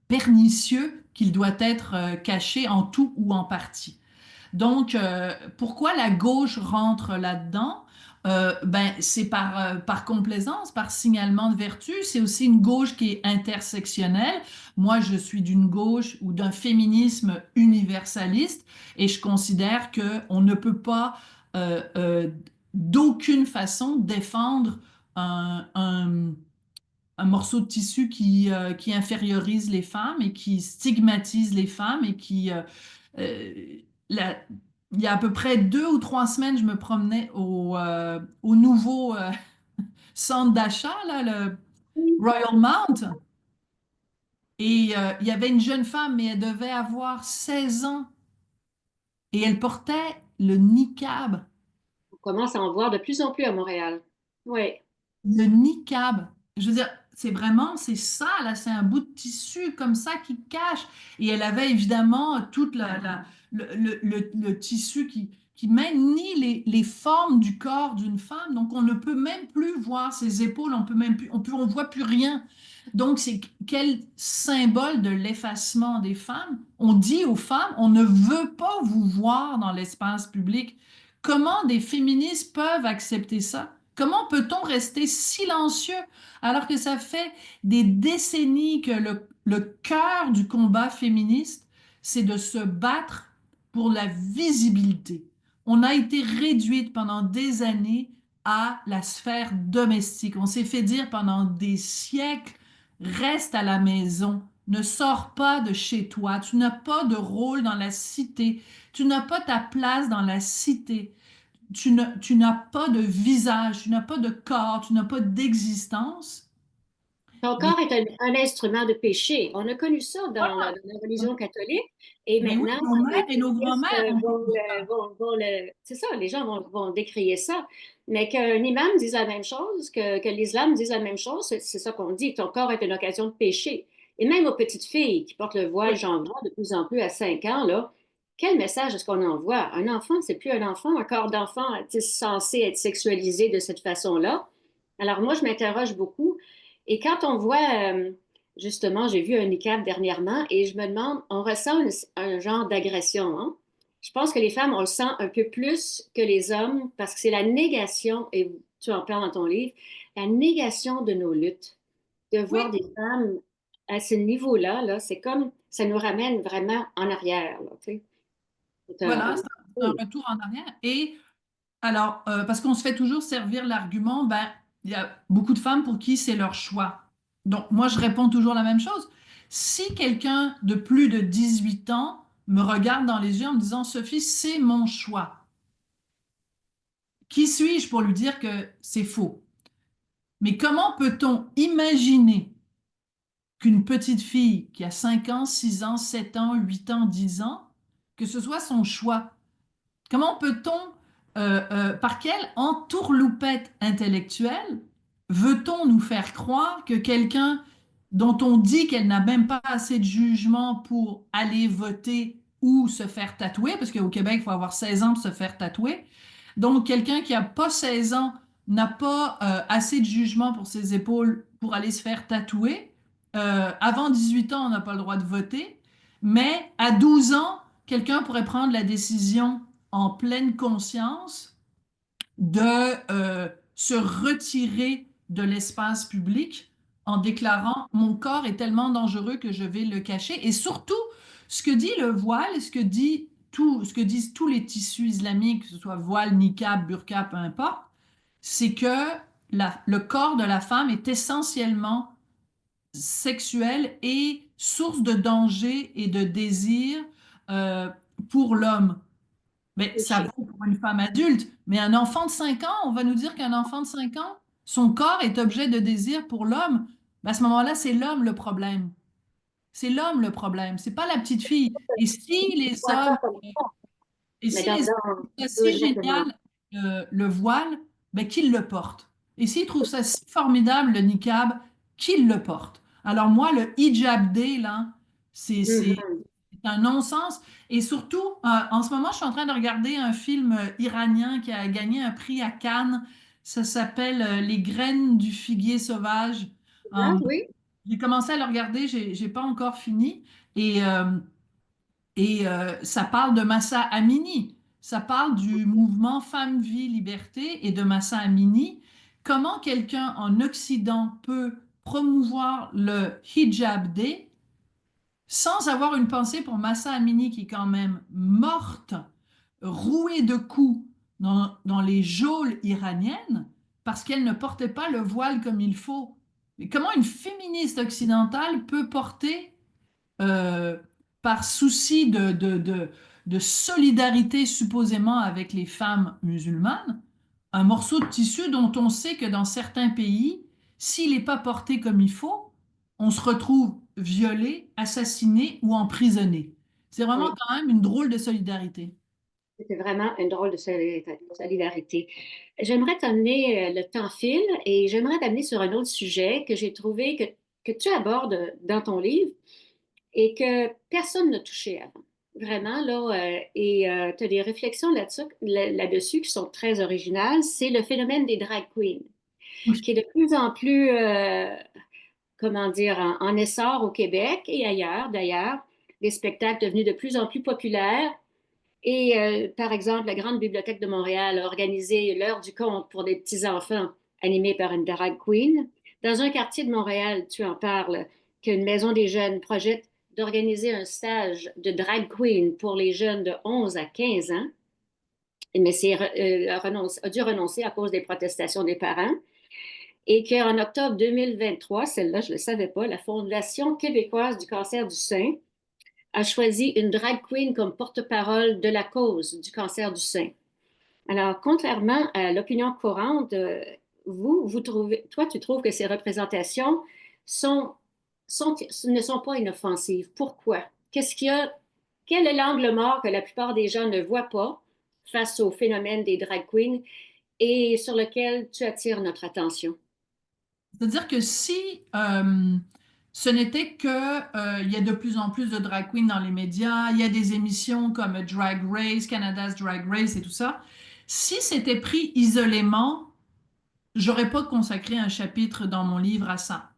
pernicieux qu'il doit être caché en tout ou en partie. Donc, pourquoi la gauche rentre là-dedans? Ben, c'est par complaisance, par signalement de vertu. C'est aussi une gauche qui est intersectionnelle. Moi, je suis d'une gauche ou d'un féminisme universaliste et je considère qu'on ne peut pas d'aucune façon défendre un morceau de tissu qui infériorise les femmes et qui stigmatise les femmes et qui... euh, la- il il y a à peu près 2 ou 3 semaines, je me promenais au nouveau centre d'achat, là, le Royal Mount, et il y avait une jeune femme, mais elle devait avoir 16 ans, et elle portait le niqab. On commence à en voir de plus en plus à Montréal. Oui. Le niqab. Je veux dire, c'est ça, là, c'est un bout de tissu comme ça qui cache. Et elle avait évidemment toute le tissu qui même nie les formes du corps d'une femme. Donc, on ne peut même plus voir ses épaules, on peut même plus, on voit plus rien. Donc, c'est quel symbole de l'effacement des femmes. On dit aux femmes, on ne veut pas vous voir dans l'espace public. Comment des féministes peuvent accepter ça? Comment peut-on rester silencieux alors que ça fait des décennies que le cœur du combat féministe, c'est de se battre pour la visibilité. On a été réduite pendant des années à la sphère domestique. On s'est fait dire pendant des siècles, reste à la maison, ne sors pas de chez toi, tu n'as pas de rôle dans la cité, tu n'as pas ta place dans la cité, tu n'as pas de visage, tu n'as pas de corps, tu n'as pas d'existence. Ton Et corps est un instrument de péché. On a connu ça voilà. dans la religion catholique. Et Mais oui, maintenant, nos les mères et nos féministes grand-mères ont connu ça. c'est ça, les gens vont décrier ça. Mais qu'un imam dise la même chose, que l'islam dise la même chose, c'est ça qu'on dit. Ton corps est une occasion de péché. Et même aux petites filles qui portent le voile, Oui, j'en vois de plus en plus à 5 ans, là, quel message est-ce qu'on envoie? Un enfant, c'est plus un enfant. Un corps d'enfant est censé être sexualisé de cette façon-là? Alors moi, je m'interroge beaucoup. Et quand on voit, justement, j'ai vu un niqab dernièrement et je me demande, on ressent un genre d'agression, hein? Je pense que les femmes, on le sent un peu plus que les hommes parce que c'est la négation, et tu en parles dans ton livre, la négation de nos luttes. De voir oui, des femmes à ce niveau-là, là, c'est comme, ça nous ramène vraiment en arrière, là, tu sais. voilà, c'est un retour en arrière. Et alors, parce qu'on se fait toujours servir l'argument, ben, il y a beaucoup de femmes pour qui c'est leur choix. Donc, moi, je réponds toujours la même chose. Si quelqu'un de plus de 18 ans me regarde dans les yeux en me disant, Sophie, c'est mon choix, qui suis-je pour lui dire que c'est faux? Mais comment peut-on imaginer qu'une petite fille qui a 5 ans, 6 ans, 7 ans, 8 ans, 10 ans, que ce soit son choix? Comment peut-on, par quelle entourloupette intellectuelle veut-on nous faire croire que quelqu'un dont on dit qu'elle n'a même pas assez de jugement pour aller voter ou se faire tatouer, parce qu'au Québec, il faut avoir 16 ans pour se faire tatouer, donc quelqu'un qui n'a pas 16 ans n'a pas assez de jugement pour ses épaules pour aller se faire tatouer. Avant 18 ans, on n'a pas le droit de voter, mais à 12 ans, quelqu'un pourrait prendre la décision en pleine conscience de se retirer de l'espace public en déclarant mon corps est tellement dangereux que je vais le cacher. Et surtout, ce que dit le voile, ce que disent tous les tissus islamiques, que ce soit voile, niqab, burqa, peu importe, c'est que le corps de la femme est essentiellement sexuel et source de danger et de désir euh, pour l'homme. Mais ça Péché. vaut pour une femme adulte. Mais un enfant de 5 ans, on va nous dire qu'un enfant de 5 ans, son corps est objet de désir pour l'homme. Ben, à ce moment-là, c'est l'homme le problème. C'est l'homme le problème. C'est pas la petite fille. Et si les On voit ça hommes, comme ça. et Mais si les hommes trouvent ça oui, si exactement. génial le voile, ben qu'ils le portent. Et s'ils trouvent ça si formidable le niqab, qu'ils le portent. Alors moi, le hijab day, là, c'est Mhm. un non-sens. Et surtout, en ce moment, je suis en train de regarder un film iranien qui a gagné un prix à Cannes. Ça s'appelle Les graines du figuier sauvage. Ah, Euh, oui. j'ai commencé à le regarder, j'ai pas encore fini. Et ça parle de Massa Amini. Ça parle du mouvement Femmes, Vie, Liberté et de Massa Amini. Comment quelqu'un en Occident peut promouvoir le Hijab Day sans avoir une pensée pour Massa Amini qui est quand même morte, rouée de coups dans les geôles iraniennes parce qu'elle ne portait pas le voile comme il faut. Mais comment une féministe occidentale peut porter, euh, par souci de solidarité supposément avec les femmes musulmanes, un morceau de tissu dont on sait que dans certains pays, s'il n'est pas porté comme il faut, on se retrouve violé, assassiné ou emprisonné. C'est vraiment Oui, quand même une drôle de solidarité. c'était vraiment une drôle de solidarité. J'aimerais t'amener, le temps file, et j'aimerais t'amener sur un autre sujet que j'ai trouvé que tu abordes dans ton livre et que personne n'a touché avant. Vraiment, là, et tu as des réflexions là-dessus qui sont très originales. C'est le phénomène des drag queens, Oui. qui est de plus en plus, comment dire, en essor au Québec et ailleurs, d'ailleurs. Des spectacles devenus de plus en plus populaires. Et par exemple, la Grande Bibliothèque de Montréal a organisé l'heure du conte pour des petits-enfants animés par une drag queen. Dans un quartier de Montréal, tu en parles, qu'une maison des jeunes projette d'organiser un stage de drag queen pour les jeunes de 11 à 15 ans, mais a dû renoncer à cause des protestations des parents. Et qu'en octobre 2023, celle-là, je ne le savais pas, la Fondation québécoise du cancer du sein a choisi une drag queen comme porte-parole de la cause du cancer du sein. Alors, contrairement à l'opinion courante, toi, tu trouves que ces représentations sont, ne sont pas inoffensives. Pourquoi? Qu'est-ce qu'il y a? Quel est l'angle mort que la plupart des gens ne voient pas face au phénomène des drag queens et sur lequel tu attires notre attention? C'est-à-dire que si ce n'était que il y a de plus en plus de drag queens dans les médias, il y a des émissions comme Drag Race, Canada's Drag Race et tout ça, si c'était pris isolément, j'aurais pas consacré un chapitre dans mon livre à ça.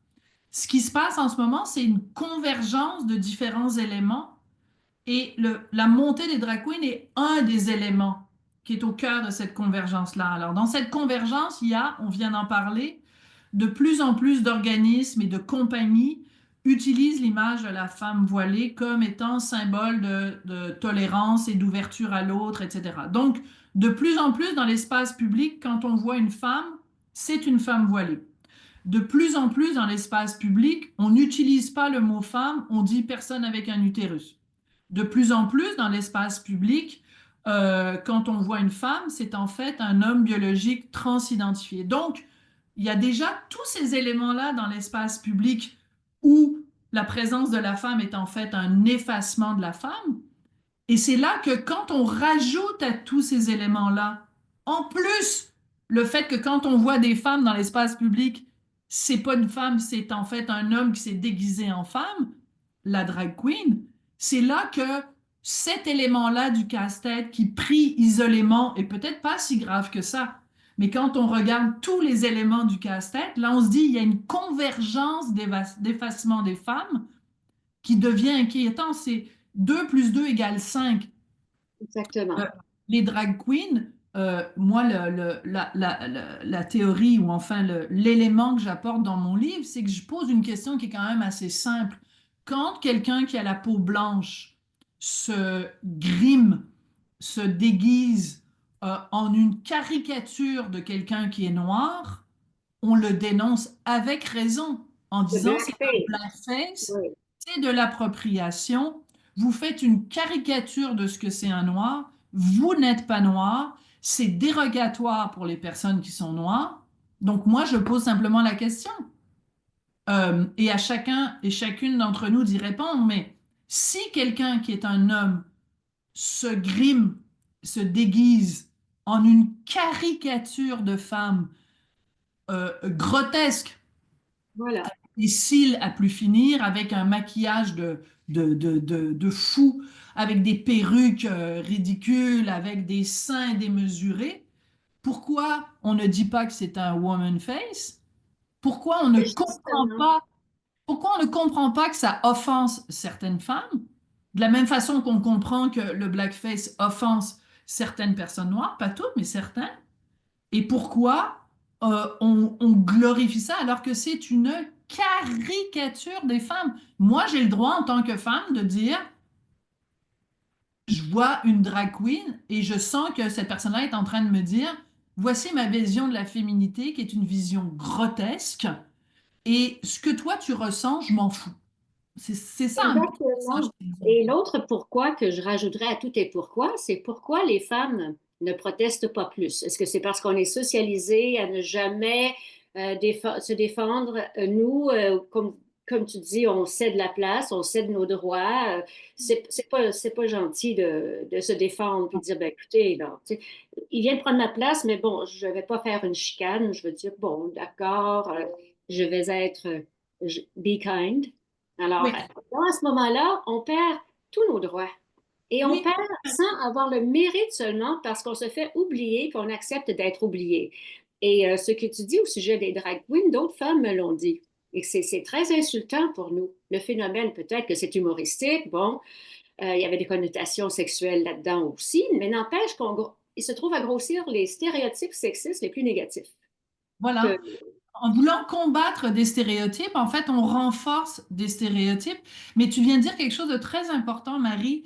Ce qui se passe en ce moment, c'est une convergence de différents éléments et la montée des drag queens est un des éléments qui est au cœur de cette convergence-là. Alors, dans cette convergence, il y a, on vient d'en parler, de plus en plus d'organismes et de compagnies utilisent l'image de la femme voilée comme étant symbole de tolérance et d'ouverture à l'autre, etc. Donc, de plus en plus dans l'espace public, quand on voit une femme, c'est une femme voilée. De plus en plus dans l'espace public, on n'utilise pas le mot femme, on dit personne avec un utérus. De plus en plus dans l'espace public, quand on voit une femme, c'est en fait un homme biologique transidentifié. Donc, il y a déjà tous ces éléments-là dans l'espace public où la présence de la femme est en fait un effacement de la femme. Et c'est là que quand on rajoute à tous ces éléments-là, en plus, le fait que quand on voit des femmes dans l'espace public, c'est pas une femme, c'est en fait un homme qui s'est déguisé en femme, la drag queen, c'est là que cet élément-là du casse-tête qui pris isolément est peut-être pas si grave que ça. Mais quand on regarde tous les éléments du casse-tête, là on se dit il y a une convergence d'effacement des femmes qui devient inquiétant. C'est 2 plus 2 égale 5. Exactement. Euh, les drag queens, moi, la théorie ou enfin l'élément que j'apporte dans mon livre, c'est que je pose une question qui est quand même assez simple. Quand quelqu'un qui a la peau blanche se grime, se déguise en une caricature de quelqu'un qui est noir, on le dénonce avec raison en Le disant c'est un blackface. blackface, Oui, c'est de l'appropriation, vous faites une caricature de ce que c'est un noir, vous n'êtes pas noir, c'est dérogatoire pour les personnes qui sont noires. Donc moi, je pose simplement la question. Et à chacun et chacune d'entre nous d'y répondre, mais si quelqu'un qui est un homme se grime, se déguise en une caricature de femme grotesque, voilà. des cils à plus finir, avec un maquillage de fou, avec des perruques ridicules, avec des seins démesurés. Pourquoi on ne dit pas que c'est un woman face? Pourquoi on ne comprend Justement, pas, pourquoi on ne comprend pas que ça offense certaines femmes? De la même façon qu'on comprend que le blackface offense certaines personnes noires, pas toutes, mais certaines. Et pourquoi on glorifie ça alors que c'est une caricature des femmes? Moi, j'ai le droit en tant que femme de dire, je vois une drag queen et je sens que cette personne-là est en train de me dire, voici ma vision de la féminité qui est une vision grotesque et ce que toi tu ressens, je m'en fous. C'est ça un peu le message Exactement. qu'ils nous ont Et fait. l'autre pourquoi que je rajouterais à tout et pourquoi, c'est pourquoi les femmes ne protestent pas plus. Est-ce que c'est parce qu'on est socialisé à ne jamais se défendre? Nous, comme tu dis, on cède la place, on cède nos droits. C'est pas gentil de se défendre et de dire, ben, écoutez, là, tu sais, il vient de prendre ma place, mais bon, je vais pas faire une chicane. Je veux dire, bon, d'accord, je vais être be kind. Alors, Oui, à ce moment-là, on perd tous nos droits. Et on oui, perd sans avoir le mérite seulement parce qu'on se fait oublier, qu'on accepte d'être oublié. Et ce que tu dis au sujet des drag queens, d'autres femmes me l'ont dit. Et que c'est très insultant pour nous. Le phénomène, peut-être que c'est humoristique, bon, il y avait des connotations sexuelles là-dedans aussi, mais n'empêche qu'il se trouve à grossir les stéréotypes sexistes les plus négatifs. Que, voilà. En voulant combattre des stéréotypes, en fait, on renforce des stéréotypes. Mais tu viens de dire quelque chose de très important, Marie.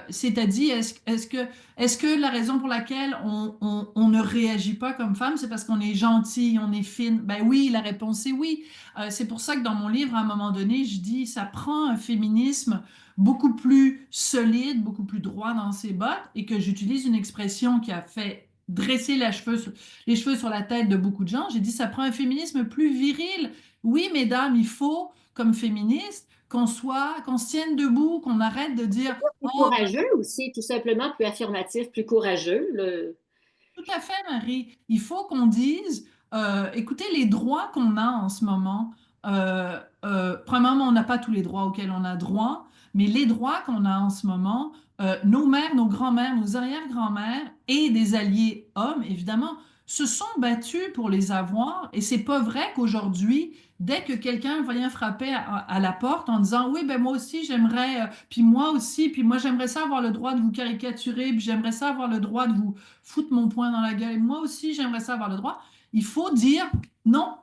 C'est-à-dire, est-ce que la raison pour laquelle on ne réagit pas comme femme, c'est parce qu'on est gentil, on est fine? Ben oui, la réponse est oui. C'est pour ça que dans mon livre, à un moment donné, je dis, ça prend un féminisme beaucoup plus solide, beaucoup plus droit dans ses bottes, et que j'utilise une expression qui a fait dresser les cheveux sur la tête de beaucoup de gens. J'ai dit, ça prend un féminisme plus viril. Oui, mesdames, il faut, comme féministes, qu'on se tienne debout, qu'on arrête de dire, plus oh, courageux aussi, tout simplement, plus affirmatif, plus courageux. tout à fait, Marie. Il faut qu'on dise, écoutez, les droits qu'on a en ce moment, premièrement, on n'a pas tous les droits auxquels on a droit, mais les droits qu'on a en ce moment, nos mères, nos grands-mères, nos arrière-grands-mères et des alliés hommes, évidemment, se sont battus pour les avoir. Et c'est pas vrai qu'aujourd'hui, dès que quelqu'un vient frapper à la porte en disant, oui, ben moi aussi j'aimerais, puis moi aussi, puis moi j'aimerais ça avoir le droit de vous caricaturer, puis j'aimerais ça avoir le droit de vous foutre mon poing dans la gueule. Et moi aussi, j'aimerais ça avoir le droit. Il faut dire non.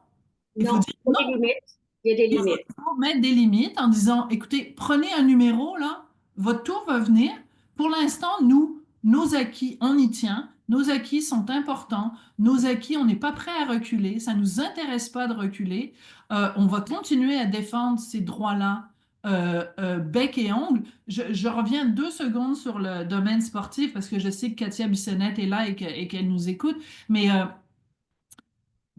Il faut Non, dire il y non. a des limites. Il y a des Il limites. faut mettre des limites en disant, écoutez, prenez un numéro là, votre tour va venir. Pour l'instant, nous, nos acquis, on y tient. Nos acquis sont importants. Nos acquis, on n'est pas prêt à reculer. Ça ne nous intéresse pas de reculer. On va continuer à défendre ces droits-là bec et ongle. Je reviens 2 secondes sur le domaine sportif parce que je sais que Katia Bissonnette est là et qu'elle nous écoute. Mais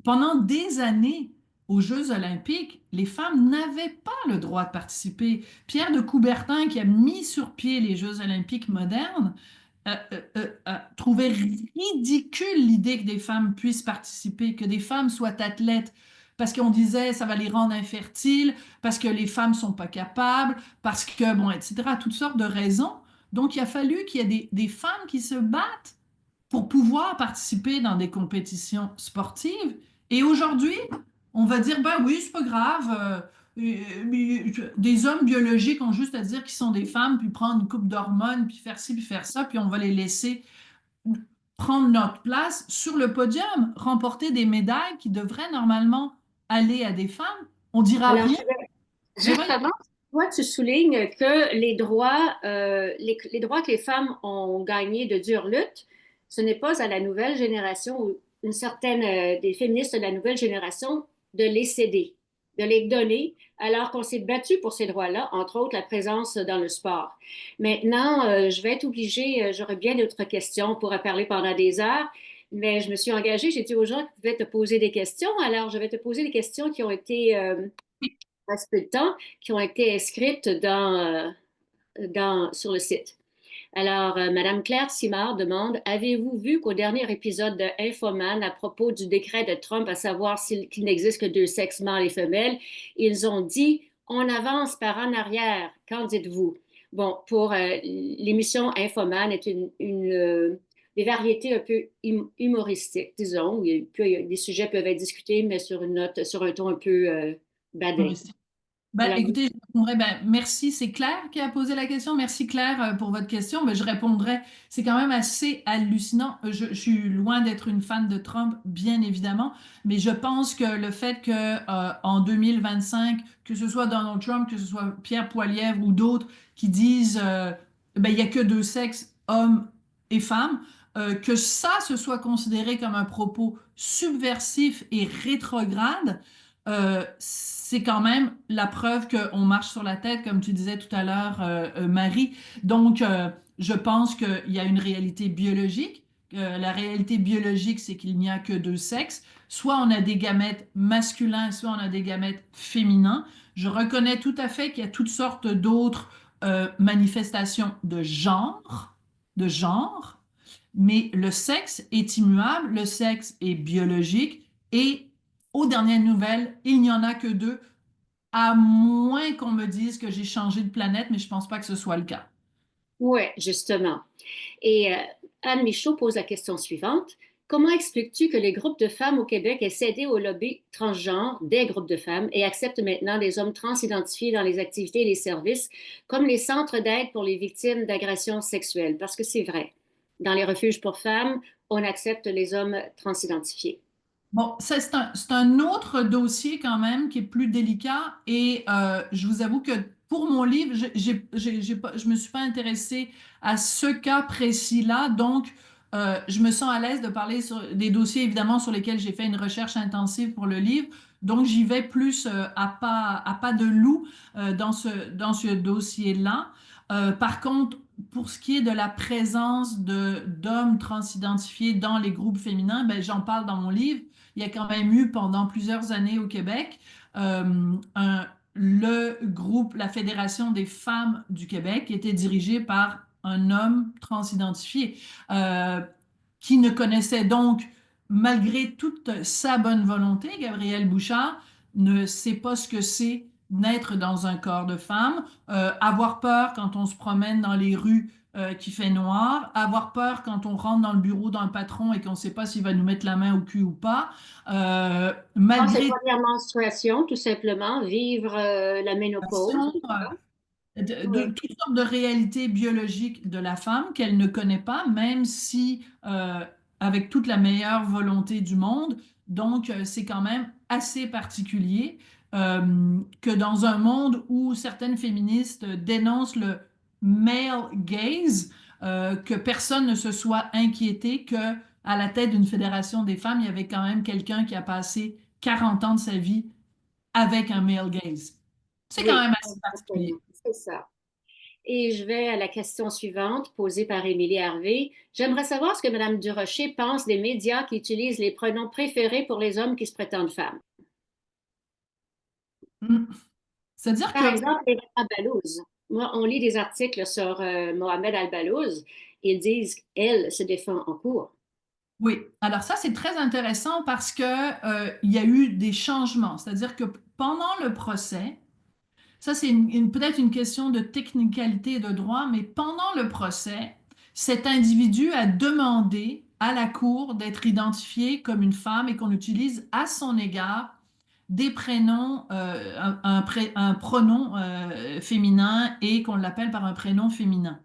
pendant des années, aux Jeux olympiques, les femmes n'avaient pas le droit de participer. Pierre de Coubertin, qui a mis sur pied les Jeux olympiques modernes, trouvait ridicule l'idée que des femmes puissent participer, que des femmes soient athlètes, parce qu'on disait ça va les rendre infertiles, parce que les femmes sont pas capables, parce que, bon, etc., toutes sortes de raisons. Donc, il a fallu qu'il y ait des femmes qui se battent pour pouvoir participer dans des compétitions sportives. Et aujourd'hui, on va dire, ben oui, c'est pas grave. Des hommes biologiques ont juste à dire qu'ils sont des femmes, puis prendre une coupe d'hormones, puis faire ci, puis faire ça, puis on va les laisser prendre notre place sur le podium, remporter des médailles qui devraient normalement aller à des femmes. On dira Alors, rien. Mais oui, justement, toi, tu soulignes que les droits que les femmes ont gagnés de dure lutte, ce n'est pas à la nouvelle génération ou une certaine des féministes de la nouvelle génération de les céder, de les donner, alors qu'on s'est battu pour ces droits-là, entre autres la présence dans le sport. Maintenant, je vais être obligée, j'aurais bien d'autres questions, on pourrait parler pendant des heures, mais je me suis engagée, j'ai dit aux gens qu'ils pouvaient te poser des questions, alors je vais te poser des questions qui ont été passe peu de temps, qui ont été inscrites sur le site. Alors, Madame Claire Simard demande, avez-vous vu qu'au dernier épisode de Infoman, à propos du décret de Trump, à savoir qu'il n'existe que deux sexes, mâles et femelles, ils ont dit, on avance par en arrière. Qu'en dites-vous? Bon, pour l'émission Infoman est des variétés un peu humoristiques, disons, où des sujets peuvent être discutés, mais sur une note, sur un ton un peu badin. ben, Alors, écoutez, je répondrai, ben, merci, c'est Claire qui a posé la question. Merci Claire pour votre question. Ben, je répondrai, c'est quand même assez hallucinant. Je suis loin d'être une fan de Trump, bien évidemment, mais je pense que le fait que en 2025, que ce soit Donald Trump, que ce soit Pierre Poilievre ou d'autres qui disent ben, il n'y a que deux sexes, hommes et femmes, que ça se soit considéré comme un propos subversif et rétrograde. c'est quand même la preuve qu'on marche sur la tête, comme tu disais tout à l'heure, Marie. Donc, je pense qu'il y a une réalité biologique. La réalité biologique, c'est qu'il n'y a que deux sexes. Soit on a des gamètes masculins, soit on a des gamètes féminins. Je reconnais tout à fait qu'il y a toutes sortes d'autres manifestations de genre, mais le sexe est immuable, le sexe est biologique et aux dernières nouvelles, il n'y en a que deux, à moins qu'on me dise que j'ai changé de planète, mais je pense pas que ce soit le cas. Oui, justement. Et Anne Michaud pose la question suivante. Comment expliques-tu que les groupes de femmes au Québec aient cédé au lobby transgenre des groupes de femmes et acceptent maintenant les hommes transidentifiés dans les activités et les services, comme les centres d'aide pour les victimes d'agressions sexuelles? Parce que c'est vrai, dans les refuges pour femmes, on accepte les hommes transidentifiés. Bon, ça, c'est un autre dossier quand même qui est plus délicat et je vous avoue que pour mon livre, je me suis pas intéressée à ce cas précis-là, donc je me sens à l'aise de parler sur des dossiers évidemment sur lesquels j'ai fait une recherche intensive pour le livre, donc j'y vais plus à pas de loup dans ce dossier-là. Par contre, pour ce qui est de la présence d'hommes transidentifiés dans les groupes féminins, ben, j'en parle dans mon livre. Il y a quand même eu pendant plusieurs années au Québec le groupe, la Fédération des femmes du Québec, qui était dirigé par un homme transidentifié, euh, qui ne connaissait donc, malgré toute sa bonne volonté, Gabriel Bouchard, ne sait pas ce que c'est naître dans un corps de femme, avoir peur quand on se promène dans les rues qui fait noir, avoir peur quand on rentre dans le bureau d'un patron et qu'on ne sait pas s'il va nous mettre la main au cul ou pas, Dans cette malgré première menstruation, tout simplement, vivre la ménopause. de Oui. toutes sortes de réalités biologiques de la femme qu'elle ne connaît pas, même si avec toute la meilleure volonté du monde. Donc, c'est quand même assez particulier que dans un monde où certaines féministes dénoncent le male gaze, que personne ne se soit inquiété que à la tête d'une fédération des femmes, il y avait quand même quelqu'un qui a passé 40 ans de sa vie avec un male gaze. C'est quand Oui, même assez exactement. particulier. C'est ça. Et je vais à la question suivante posée par Émilie Hervé. J'aimerais savoir ce que Mme Durocher pense des médias qui utilisent les pronoms préférés pour les hommes qui se prétendent femmes. Mm. C'est-à-dire Par que, exemple, les Al-Balouz. Moi, on lit des articles sur Mohamed Al-Balouz. Ils disent qu'elle se défend en cours. oui, alors ça, c'est très intéressant parce que, il y a eu des changements. C'est-à-dire que pendant le procès, ça, c'est peut-être une question de technicalité et de droit, mais pendant le procès, cet individu a demandé à la cour d'être identifié comme une femme et qu'on utilise à son égard des prénoms, un pronom féminin et qu'on l'appelle par un prénom féminin.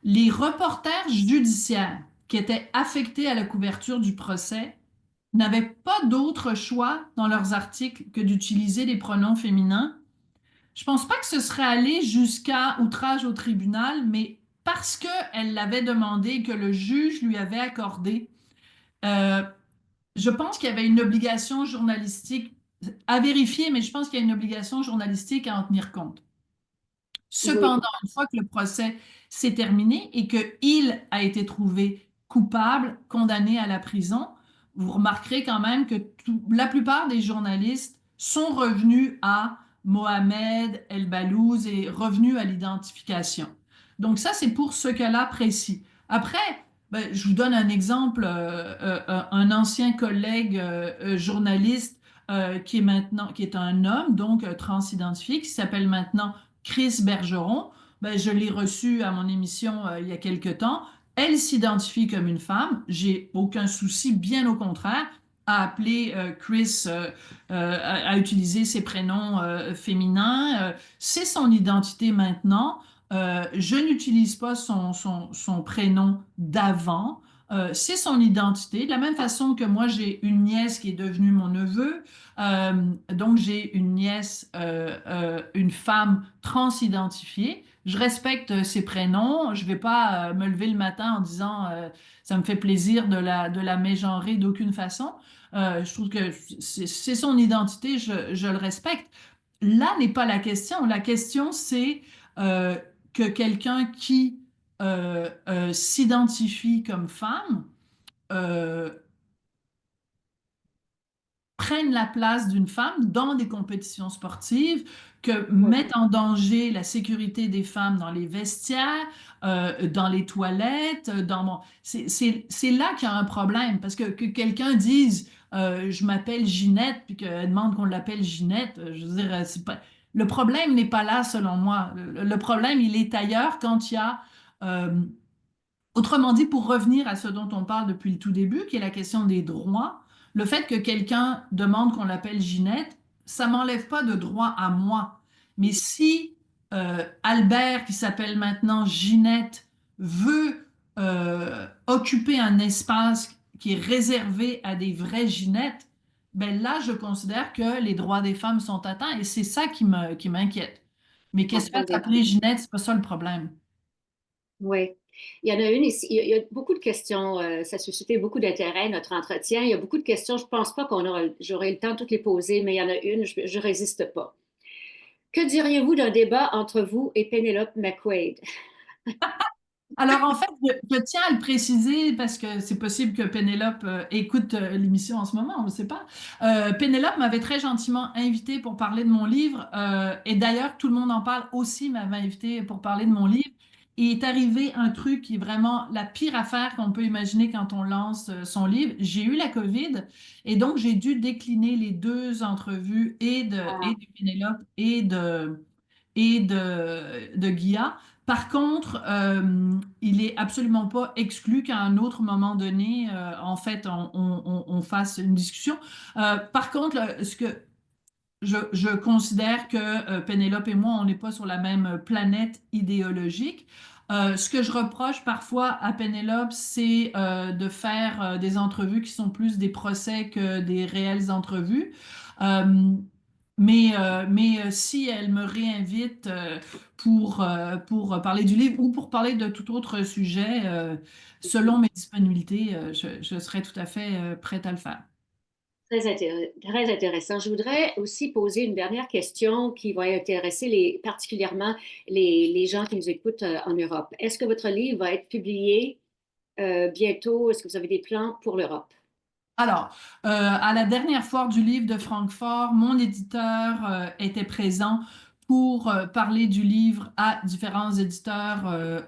Les reporters judiciaires qui étaient affectés à la couverture du procès n'avaient pas d'autre choix dans leurs articles que d'utiliser les pronoms féminins. Je pense pas que ce serait allé jusqu'à outrage au tribunal, mais parce qu'elle l'avait demandé et que le juge lui avait accordé, euh, je pense qu'il y avait une obligation journalistique à vérifier, mais je pense qu'il y a une obligation journalistique à en tenir compte. Oui, Cependant, une fois que le procès s'est terminé et qu'il a été trouvé coupable, condamné à la prison, vous remarquerez quand même que la plupart des journalistes sont revenus à Mohamed El Balouz et revenus à l'identification. Donc ça, c'est pour ce cas-là précis. Après, ben, je vous donne un exemple, un ancien collègue journaliste qui est maintenant, qui est un homme, donc transidentifié, qui s'appelle maintenant Chris Bergeron, ben, je l'ai reçue à mon émission il y a quelque temps. Elle s'identifie comme une femme. J'ai aucun souci, bien au contraire, à appeler Chris, à utiliser ses prénoms féminins. C'est son identité maintenant. Je n'utilise pas son prénom d'avant. C'est son identité. De la même façon que moi, j'ai une nièce qui est devenue mon neveu. Donc, j'ai une nièce, une femme transidentifiée. Je respecte ses prénoms. Je vais pas me lever le matin en disant ça me fait plaisir de la mégenrer d'aucune façon. Je trouve que c'est son identité, je le respecte. Là n'est pas la question. La question, c'est euh, que quelqu'un qui s'identifie comme femme euh, prennent la place d'une femme dans des compétitions sportives, que Oui, mettent en danger la sécurité des femmes dans les vestiaires, dans les toilettes, c'est là qu'il y a un problème, parce que quelqu'un dise je m'appelle Ginette, puis qu'elle demande qu'on l'appelle Ginette, je veux dire, c'est pas... Le problème n'est pas là, selon moi. Le problème, il est ailleurs quand il y a euh, autrement dit, pour revenir à ce dont on parle depuis le tout début, qui est la question des droits, le fait que quelqu'un demande qu'on l'appelle Ginette, ça m'enlève pas de droit à moi. Mais si Albert, qui s'appelle maintenant Ginette, veut occuper un espace qui est réservé à des vraies Ginettes, ben là, je considère que les droits des femmes sont atteints et c'est ça qui m'inquiète. Mais qu'est-ce que absolument. s'appeler Ginette, c'est pas ça le problème. Oui. Il y en a une ici. Il y a beaucoup de questions. Ça a suscité beaucoup d'intérêt, notre entretien. Il y a beaucoup de questions. Je ne pense pas j'aurai le temps de toutes les poser, mais il y en a une, je ne résiste pas. Que diriez-vous d'un débat entre vous et Penelope McQuaid? Alors, en fait, je tiens à le préciser parce que c'est possible que Pénélope écoute l'émission en ce moment, on ne sait pas. Pénélope m'avait très gentiment invité pour parler de mon livre et d'ailleurs, tout le monde en parle aussi, m'avait invité pour parler de mon livre. Et il est arrivé un truc qui est vraiment la pire affaire qu'on peut imaginer quand on lance son livre. J'ai eu la COVID et donc j'ai dû décliner les deux entrevues et de Pénélope et de Guilla. Par contre, il est absolument pas exclu qu'à un autre moment donné, en fait, on fasse une discussion. Par contre, ce que je considère que Pénélope et moi, on n'est pas sur la même planète idéologique. Ce que je reproche parfois à Pénélope, c'est de faire des entrevues qui sont plus des procès que des réelles entrevues. Euh, mais si elle me réinvite pour parler du livre ou pour parler de tout autre sujet, selon mes disponibilités, je serai tout à fait prête à le faire. Très intéressant. Je voudrais aussi poser une dernière question qui va intéresser particulièrement les gens qui nous écoutent en Europe. Est-ce que votre livre va être publié bientôt? Est-ce que vous avez des plans pour l'Europe? Alors, à la dernière foire du livre de Francfort, mon éditeur était présent pour parler du livre à différents éditeurs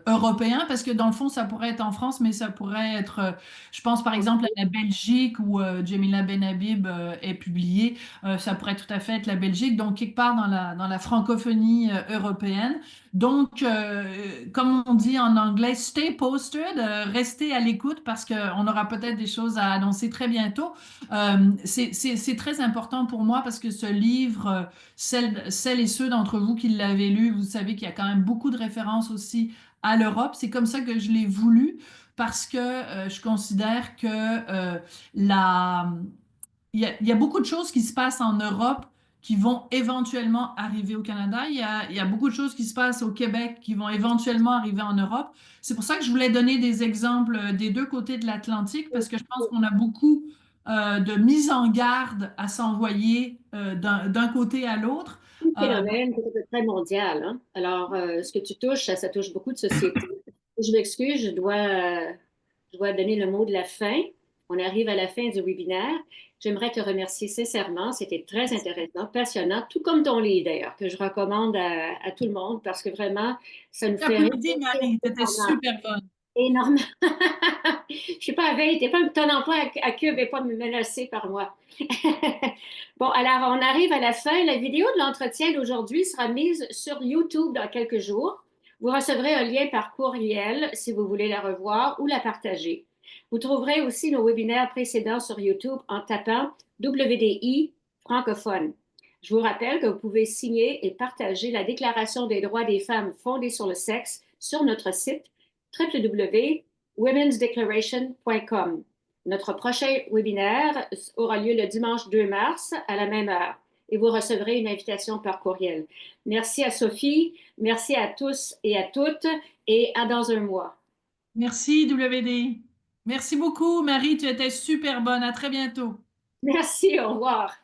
européens, parce que dans le fond, ça pourrait être en France, mais ça pourrait être, je pense par exemple à la Belgique où Jamila Benhabib est publiée, ça pourrait tout à fait être la Belgique, donc quelque part dans la francophonie européenne. Donc, comme on dit en anglais, stay posted, restez à l'écoute parce qu'on aura peut-être des choses à annoncer très bientôt. C'est très important pour moi parce que ce livre, celles et ceux d'entre vous qui l'avez lu, vous savez qu'il y a quand même beaucoup de références aussi à l'Europe. C'est comme ça que je l'ai voulu parce que je considère que la, il y a beaucoup de choses qui se passent en Europe qui vont éventuellement arriver au Canada. Il y a beaucoup de choses qui se passent au Québec qui vont éventuellement arriver en Europe. C'est pour ça que je voulais donner des exemples des deux côtés de l'Atlantique parce que je pense qu'on a beaucoup de mise en garde à s'envoyer d'un côté à l'autre. Un Euh, phénomène peut-être très mondial, hein. Alors, ce que tu touches, ça touche beaucoup de sociétés. Je m'excuse, je dois donner le mot de la fin. On arrive à la fin du webinaire. J'aimerais te remercier sincèrement. C'était très intéressant, passionnant, tout comme ton livre d'ailleurs, que je recommande à tout le monde parce que vraiment, ça nous fait J'applaudis réfléchir Marie, c'était super bonne. énormément. Je suis pas à veille, ton emploi à Cube n'est pas menacé par moi. Bon, alors on arrive à la fin. La vidéo de l'entretien d'aujourd'hui sera mise sur YouTube dans quelques jours. Vous recevrez un lien par courriel si vous voulez la revoir ou la partager. Vous trouverez aussi nos webinaires précédents sur YouTube en tapant WDI francophone. Je vous rappelle que vous pouvez signer et partager la Déclaration des droits des femmes fondée sur le sexe sur notre site www.womensdeclaration.com. Notre prochain webinaire aura lieu le dimanche 2 mars à la même heure. et vous recevrez une invitation par courriel. Merci à Sophie, merci à tous et à toutes et à dans un mois. Merci, WD. Merci beaucoup, Marie, tu étais super bonne. À très bientôt. Merci, au revoir.